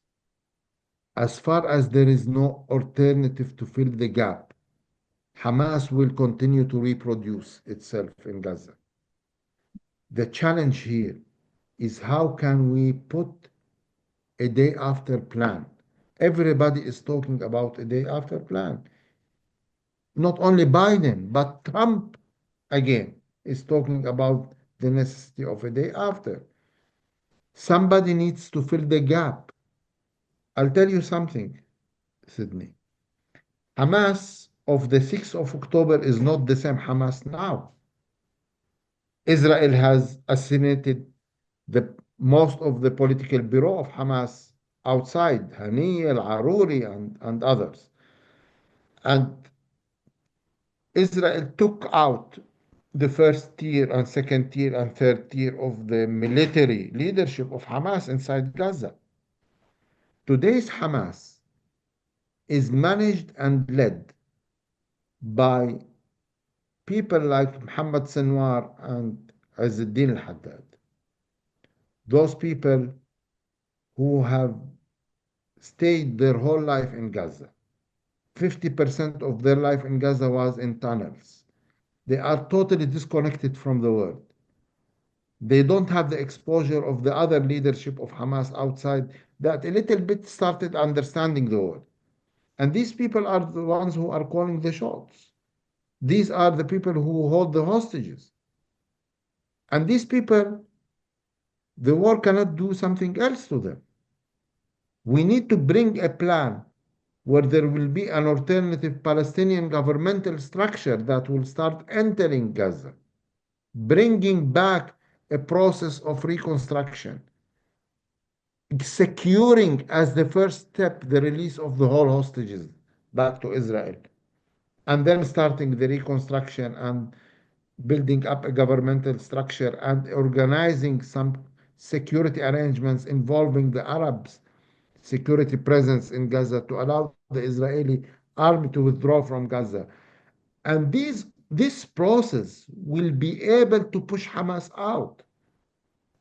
As far as there is no alternative to fill the gap, Hamas will continue to reproduce itself in Gaza. The challenge here is how can we put a day after plan? Everybody is talking about a day after plan. Not only Biden, but Trump again is talking about the necessity of a day after. Somebody needs to fill the gap. I'll tell you something, Sydney. Hamas of the 6th of October is not the same Hamas now. Israel has assassinated the most of the political bureau of Hamas outside, Hani, al-Aruri, and others. And Israel took out the first tier and second tier and third tier of the military leadership of Hamas inside Gaza. Today's Hamas is managed and led by people like Muhammad Sinwar and Izzeddin al-Haddad. Those people who have stayed their whole life in Gaza. 50% of their life in Gaza was in tunnels. They are totally disconnected from the world. They don't have the exposure of the other leadership of Hamas outside that a little bit started understanding the world. And these people are the ones who are calling the shots. These are the people who hold the hostages. And these people, the war cannot do something else to them. We need to bring a plan where there will be an alternative Palestinian governmental structure that will start entering Gaza, bringing back a process of reconstruction, securing as the first step the release of the whole hostages back to Israel, and then starting the reconstruction and building up a governmental structure and organizing some security arrangements involving the Arabs' security presence in Gaza to allow the Israeli army to withdraw from Gaza. And this process will be able to push Hamas out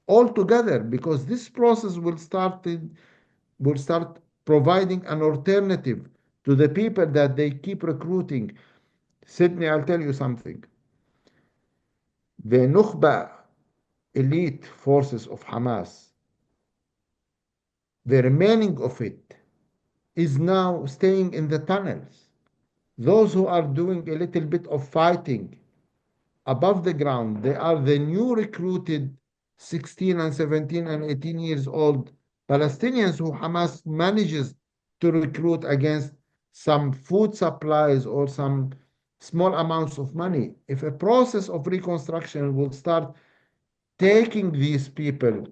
altogether because this process will start providing an alternative to the people that they keep recruiting. Sydney, I'll tell you something. The Nukhba elite forces of Hamas, the remaining of it, is now staying in the tunnels. Those who are doing a little bit of fighting above the ground, they are the new recruited 16 and 17 and 18 years old Palestinians who Hamas manages to recruit against some food supplies or some small amounts of money. If a process of reconstruction will start taking these people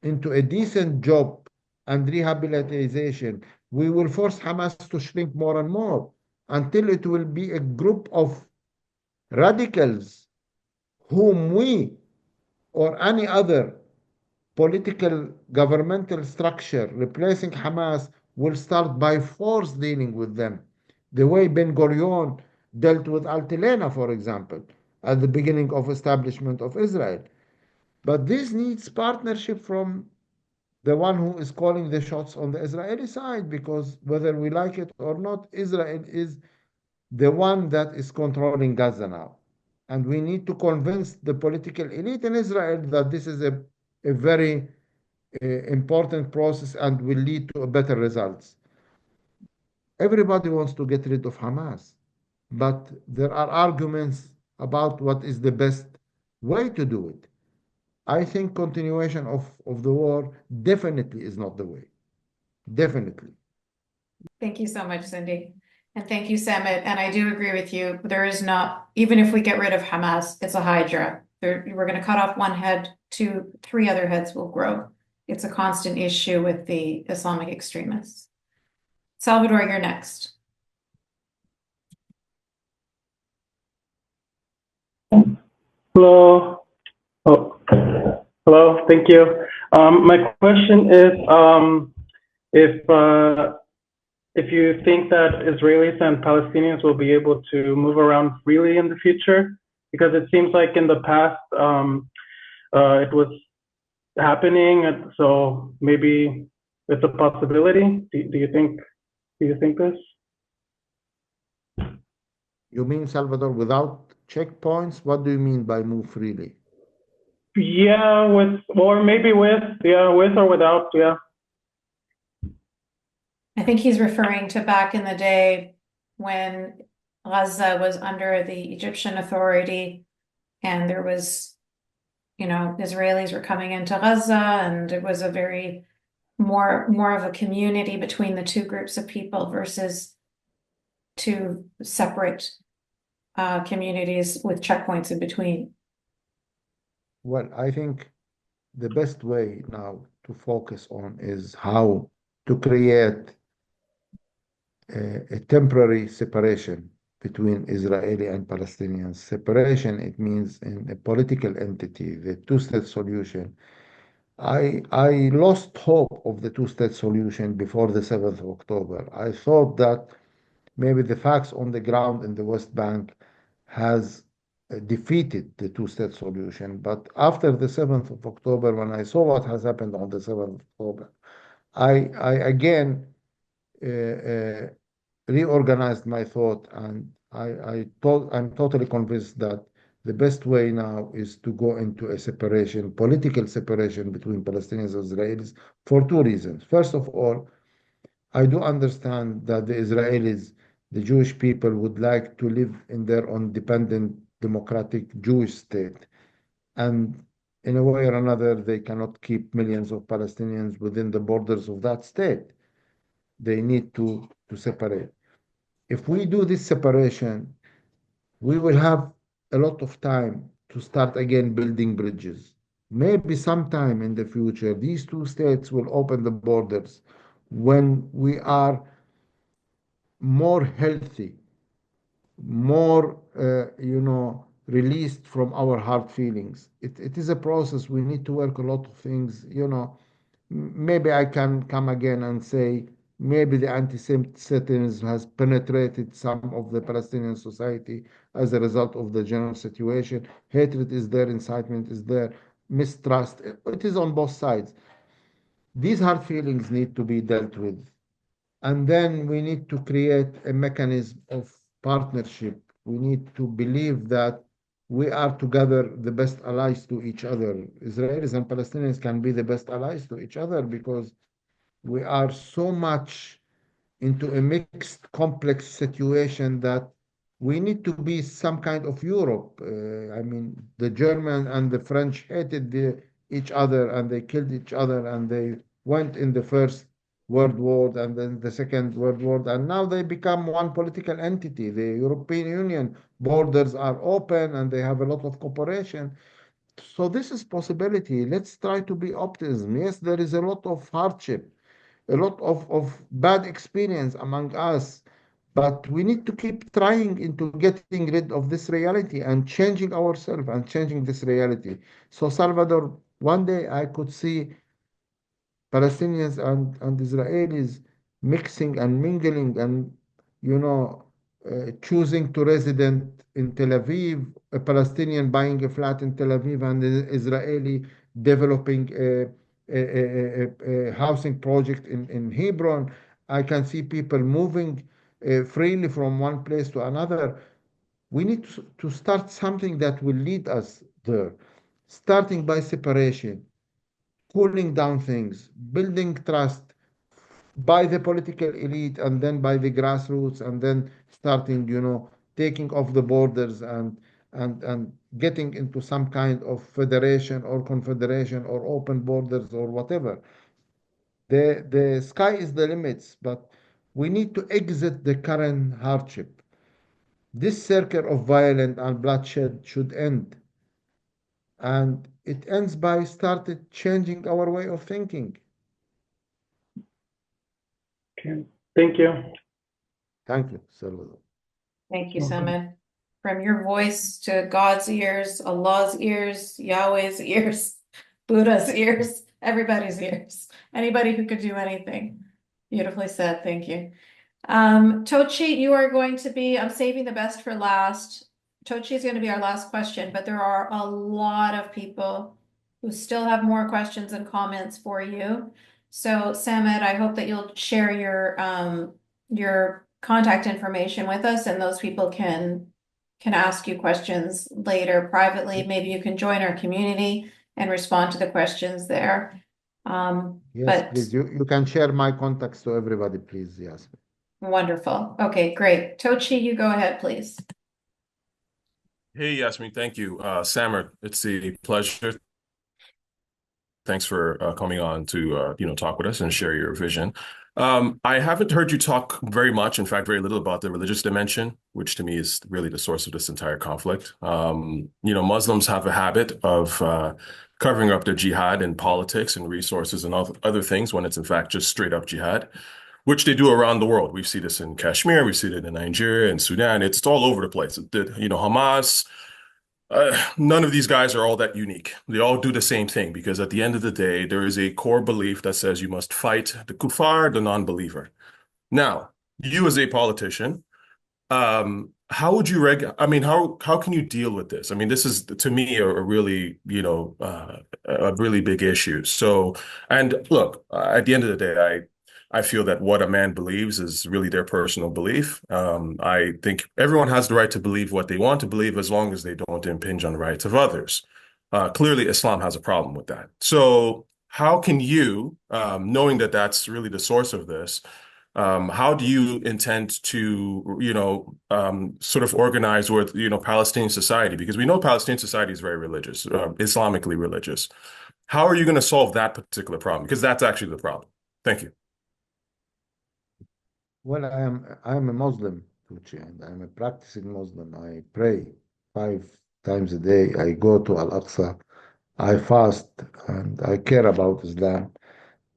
into a decent job and rehabilitation, we will force Hamas to shrink more and more until it will be a group of radicals whom we or any other political governmental structure replacing Hamas will start by force dealing with them. The way Ben Gurion dealt with Al-Tilena, for example, at the beginning of establishment of Israel. But this needs partnership from the one who is calling the shots on the Israeli side, because whether we like it or not, Israel is the one that is controlling Gaza now. And we need to convince the political elite in Israel that this is a very important process and will lead to better results. Everybody wants to get rid of Hamas, but there are arguments about what is the best way to do it. I think continuation of the war definitely is not the way. Definitely. Thank you so much, Cindy. And thank you, Samit. And I do agree with you. There is not, even if we get rid of Hamas, it's a hydra. We're going to cut off one head, two, three other heads will grow. It's a constant issue with the Islamic extremists. Salvador, you're next. Hello. Oh, hello. Thank you. My question is, if you think that Israelis and Palestinians will be able to move around freely in the future, because it seems like in the past it was happening, and so maybe it's a possibility. Do you think this? You mean, Salvador, without checkpoints? What do you mean by move freely? Yeah, with or maybe with or without, yeah. I think he's referring to back in the day when Gaza was under the Egyptian authority and there was, Israelis were coming into Gaza and it was a very more of a community between the two groups of people versus two separate communities with checkpoints in between. Well, I think the best way now to focus on is how to create a temporary separation between Israeli and Palestinians. Separation, it means in a political entity, the two-state solution. I lost hope of the two-state solution before the 7th of October. I thought that maybe the facts on the ground in the West Bank has defeated the two-state solution. But after the 7th of October, when I saw what has happened on the 7th of October, I again reorganized my thought, and I'm totally convinced that the best way now is to go into a separation, political separation between Palestinians and Israelis for two reasons. First of all, I do understand that the Israelis, the Jewish people, would like to live in their own independent, democratic Jewish state. And in a way or another, they cannot keep millions of Palestinians within the borders of that state. They need to separate. If we do this separation, we will have a lot of time to start again building bridges. Maybe sometime in the future, these two states will open the borders when we are more healthy, more, released from our hard feelings. It is a process. We need to work a lot of things, maybe I can come again and say maybe the anti-Semitism has penetrated some of the Palestinian society as a result of the general situation. Hatred is there, incitement is there, mistrust. It is on both sides. These hard feelings need to be dealt with. And then we need to create a mechanism of partnership. We need to believe that we are together the best allies to each other. Israelis and Palestinians can be the best allies to each other because we are so much into a mixed, complex situation that we need to be some kind of Europe. I mean, the German and the French hated each other and they killed each other and they went in the First World War and then the Second World War, and now they become one political entity. The European Union borders are open and they have a lot of cooperation. So this is possibility. Let's try to be optimism. Yes, there is a lot of hardship, a lot of bad experience among us, but we need to keep trying into getting rid of this reality and changing ourselves and changing this reality. So Salvador, one day I could see Palestinians and Israelis mixing and mingling and, choosing to resident in Tel Aviv, a Palestinian buying a flat in Tel Aviv, and an Israeli developing a housing project in Hebron. I can see people moving freely from one place to another. We need to start something that will lead us there, starting by separation, cooling down things, building trust by the political elite and then by the grassroots, and then starting, taking off the borders and getting into some kind of federation or confederation or open borders or whatever. The sky is the limits, but we need to exit the current hardship. This circle of violence and bloodshed should end. And it ends by started changing our way of thinking. Okay. Thank you. Thank you, Salvador. Thank you, Welcome. Samir. From your voice to God's ears, Allah's ears, Yahweh's ears, Buddha's ears, everybody's ears. Anybody who could do anything. Beautifully said. Thank you. Tochi, you are going to be, I'm saving the best for last. Tochi is going to be our last question, but there are a lot of people who still have more questions and comments for you. So Samir, I hope that you'll share your contact information with us, and those people can ask you questions later privately. Maybe you can join our community and respond to the questions there. Yes, But please. You can share my contacts to everybody, please, Yasmine. wonderful. Okay, great. Tochi, you go ahead, please. Hey, Yasmine, thank you. Samir, it's a pleasure. Thanks for coming on to talk with us and share your vision. I haven't heard you talk very much, in fact, very little about the religious dimension, which to me is really the source of this entire conflict. Muslims have a habit of covering up their jihad in politics and resources and other things when it's in fact just straight up jihad, which they do around the world. We see this in Kashmir, we see it in Nigeria and Sudan. It's all over the place. Hamas. None of these guys are all that unique. They all do the same thing because at the end of the day, there is a core belief that says you must fight the kuffar, the non-believer. Now, you as a politician, how would you how can you deal with this? I mean, this is to me a really, a really big issue. So, and look, at the end of the day, I feel that what a man believes is really their personal belief. I think everyone has the right to believe what they want to believe as long as they don't impinge on the rights of others. Clearly, Islam has a problem with that. So how can you, knowing that that's really the source of this, how do you intend to, sort of organize with, Palestinian society? Because we know Palestinian society is very religious, Islamically religious. How are you going to solve that particular problem? Because that's actually the problem. Thank you. Well, I am a Muslim, Tucci, and I'm a practicing Muslim. I pray 5 times a day. I go to Al-Aqsa. I fast, and I care about Islam.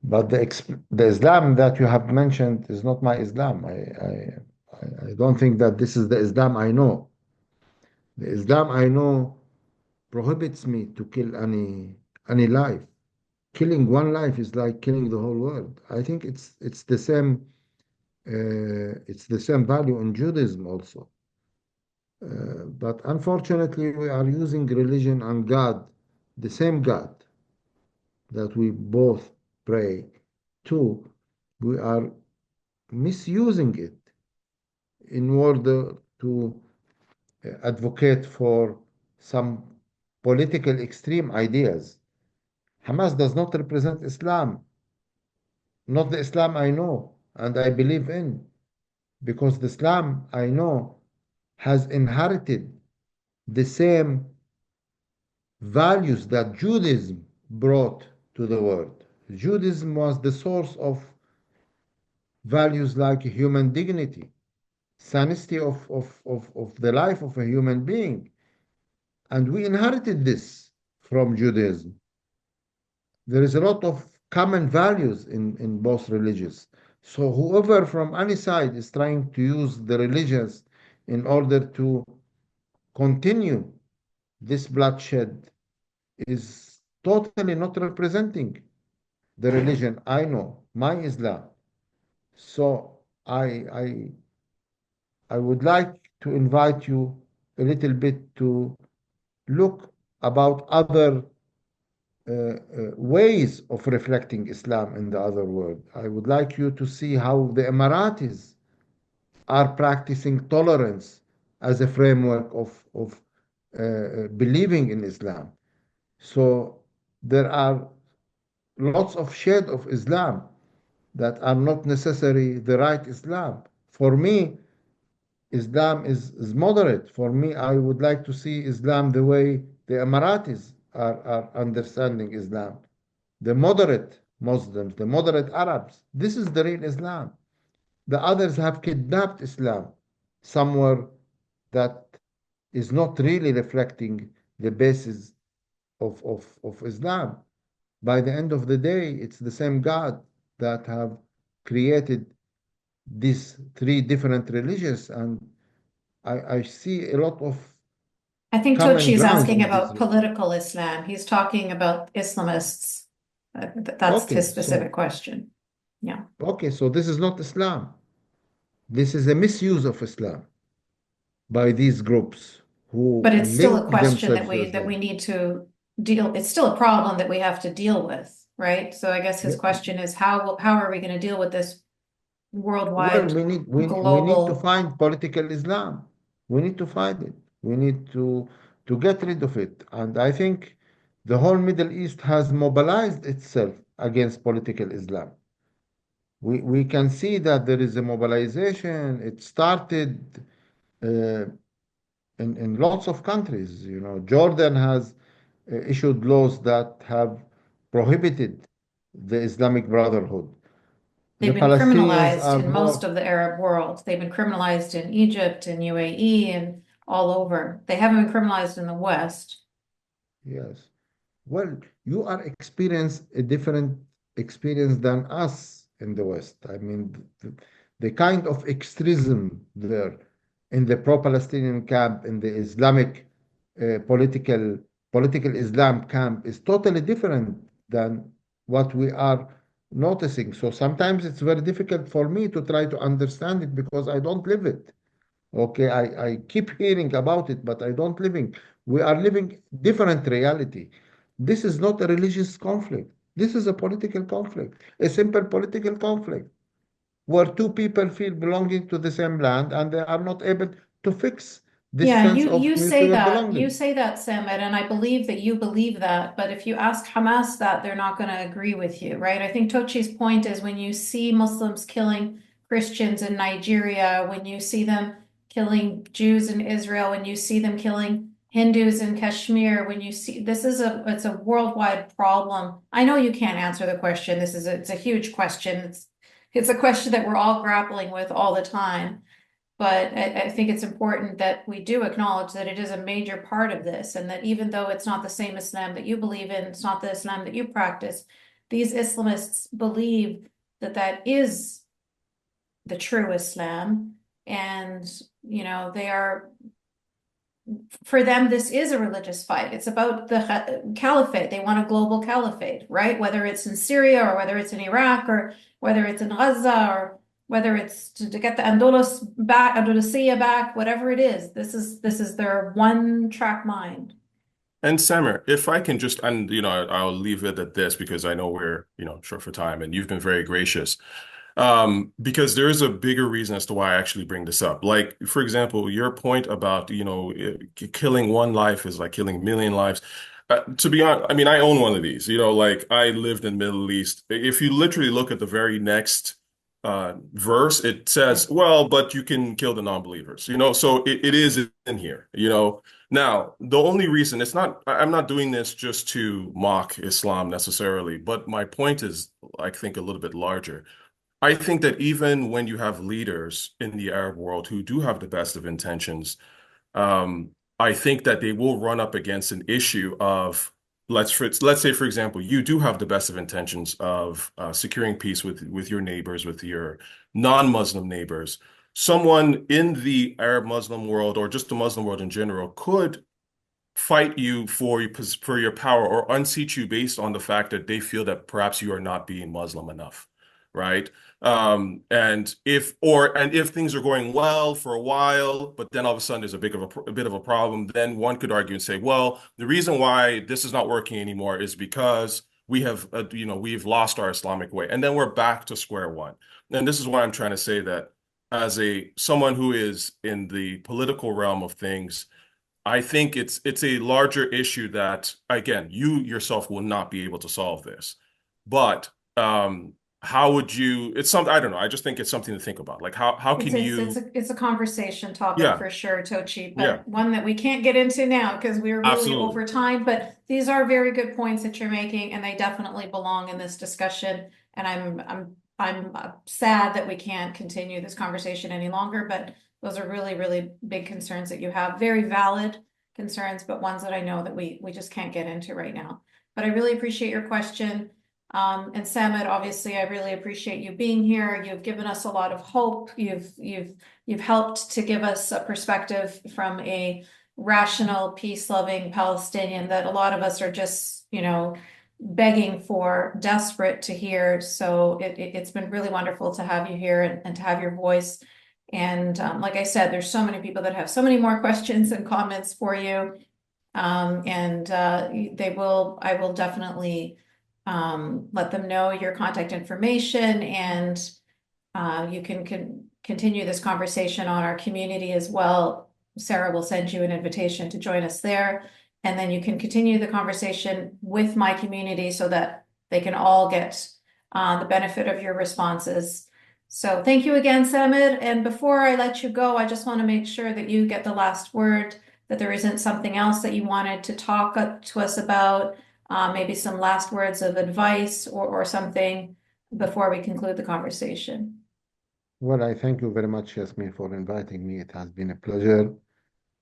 But the Islam that you have mentioned is not my Islam. I don't think that this is the Islam I know. The Islam I know prohibits me to kill any life. Killing one life is like killing the whole world. I think it's the same value in Judaism also. But unfortunately, we are using religion and God, the same God that we both pray to. We are misusing it in order to advocate for some political extreme ideas. Hamas does not represent Islam, not the Islam I know and I believe in, because the Islam I know has inherited the same values that Judaism brought to the world. Judaism was the source of values like human dignity, sanctity of the life of a human being. And we inherited this from Judaism. There is a lot of common values in both religions. So whoever from any side is trying to use the religions in order to continue this bloodshed is totally not representing the religion I know, my Islam. So I would like to invite you a little bit to look about other ways of reflecting Islam in the other world. I would like you to see how the Emiratis are practicing tolerance as a framework of believing in Islam. So there are lots of shades of Islam that are not necessarily the right Islam. For me, Islam is moderate. For me, I would like to see Islam the way the Emiratis are understanding Islam. The moderate Muslims, the moderate Arabs. This is the real Islam. The others have kidnapped Islam somewhere that is not really reflecting the basis of Islam. By the end of the day, it's the same God that have created these three different religions, and I see a lot of I think common Tochi is grounds asking in these about religions. political Islam. He's talking about Islamists. That's his Okay, specific question. Yeah. so this is not Islam. This is a misuse of Islam by these groups who But it's still a link question themselves to that we Islam. need to deal. It's still a problem that we have to deal with, right? So I guess his Yeah. question is how are we going to deal with this Well, worldwide, we need to global? find political Islam. We need to find it. We need to get rid of it. And I think the whole Middle East has mobilized itself against political Islam. We can see that there is a mobilization. It started uh, in lots of countries. You know, Jordan has issued laws that have prohibited the Islamic Brotherhood. They've The been Palestinians criminalized are in most more, of the Arab world. They've been criminalized in Egypt and UAE and all over. They haven't been criminalized in the West. yes. Well, you are experience a different experience than us in the West. I mean, the kind of extremism there in the pro-Palestinian camp, in the Islamic political Islam camp is totally different than what we are noticing. So sometimes it's very difficult for me to try to understand it because I don't live it. Okay, I keep hearing about it, but I don't living. We are living different reality. This is not a religious conflict. This is a political conflict, a simple political conflict where two people feel belonging to the same land and they are not able to fix this Yeah, sense of mutual you belonging. say that, Samit, and I believe that you believe that, but if you ask Hamas that, they're not going to agree with you, right? I think Tochi's point is when you see Muslims killing Christians in Nigeria, when you see them killing Jews in Israel, when you see them killing Hindus in Kashmir, when you see it's a worldwide problem. I know you can't answer the question. It's a huge question. It's a question that we're all grappling with all the time. But I think it's important that we do acknowledge that it is a major part of this, and that even though it's not the same Islam that you believe in, it's not the Islam that you practice, these Islamists believe that that is the true Islam. And, they are, for them, this is a religious fight. It's about the caliphate. They want a global caliphate, right? Whether it's in Syria or whether it's in Iraq or whether it's in Gaza or whether it's to get the Andalusia back, whatever it is, this is their one track mind. And Samir, if I can just, and I'll leave it at this because I know we're, short for time, and you've been very gracious. Because there is a bigger reason as to why I actually bring this up. Like, for example, your point about, killing one life is like killing a million lives. To be honest, I mean, I own one of these. Like I lived in the Middle East. If you literally look at the very next verse, it says, well, but you can kill the non-believers, so it is in here. Now, the only reason I'm not doing this just to mock Islam necessarily, but my point is, I think, a little bit larger. I think that even when you have leaders in the Arab world who do have the best of intentions, I think that they will run up against an issue of let's say, for example, you do have the best of intentions of securing peace with your neighbors, with your non-Muslim neighbors. Someone in the Arab Muslim world or just the Muslim world in general could fight you for your power or unseat you based on the fact that they feel that perhaps you are not being Muslim enough, right? And if things are going well for a while, but then all of a sudden there's a bit of a problem, then one could argue and say, well, the reason why this is not working anymore is because we've lost our Islamic way, and then we're back to square one. And this is why I'm trying to say that as someone who is in the political realm of things, I think it's a larger issue that, again, you yourself will not be able to solve this. But how would you? It's something, I don't know. I just think it's something to think about. Like how can you? It's a conversation topic Yeah, for sure, Tochi, yeah, but one that we can't get into now because we're really absolutely. over time. But these are very good points that you're making, and they definitely belong in this discussion. And I'm sad that we can't continue this conversation any longer, but those are really, really big concerns that you have. Very valid concerns, but ones that I know that we just can't get into right now. But I really appreciate your question. And Samit, obviously, I really appreciate you being here. You've given us a lot of hope. You've helped to give us a perspective from a rational, peace-loving Palestinian that a lot of us are just, begging for, desperate to hear. So it's been really wonderful to have you here and to have your voice. And like I said, there's so many people that have so many more questions and comments for you. I will definitely let them know your contact information, and you can continue this conversation on our community as well. Sarah will send you an invitation to join us there, and then you can continue the conversation with my community so that they can all get the benefit of your responses. So thank you again, Samir. And before I let you go, I just want to make sure that you get the last word, that there isn't something else that you wanted to talk to us about, maybe some last words of advice or something before we conclude the conversation. Well, I thank you very much, Yasmin, for inviting me. It has been a pleasure.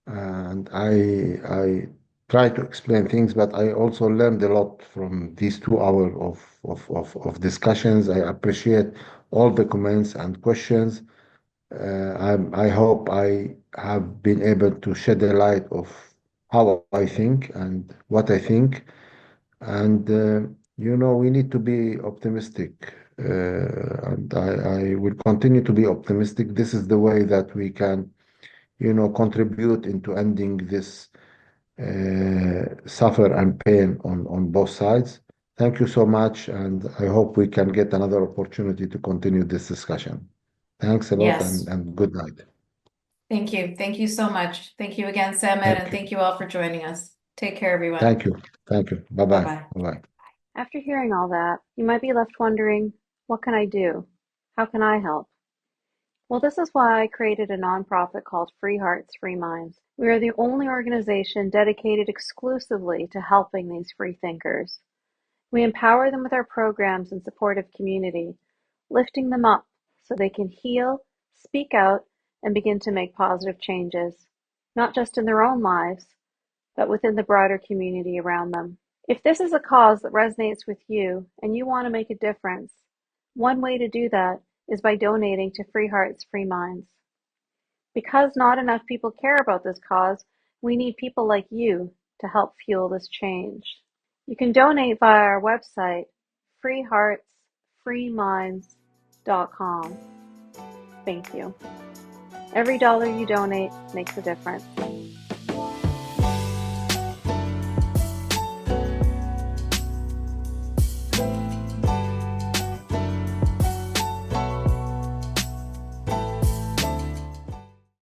And I try to explain things, but I also learned a lot from these 2 hours of discussions. I appreciate all the comments and questions. I hope I have been able to shed a light of how I think and what I think. And, we need to be optimistic. And I will continue to be optimistic. This is the way that we can, contribute into ending this suffer and pain on both sides. Thank you so much, and I hope we can get another opportunity to continue this discussion. Thanks a lot, Yes. and good night. Thank you. Thank you so much. Thank you again, Samir, Thank and you. thank you all for joining us. Take care, everyone. Thank you. Thank you. Bye-bye. Bye-bye. Bye-bye. After hearing all that, you might be left wondering, what can I do? How can I help? Well, this is why I created a nonprofit called Free Hearts, Free Minds. We are the only organization dedicated exclusively to helping these free thinkers. We empower them with our programs and supportive community, lifting them up so they can heal, speak out, and begin to make positive changes, not just in their own lives, but within the broader community around them. If this is a cause that resonates with you and you want to make a difference, one way to do that is by donating to Free Hearts, Free Minds. Because not enough people care about this cause, we need people like you to help fuel this change. You can donate via our website, freeheartsfreeminds.com. Thank you. Every dollar you donate makes a difference.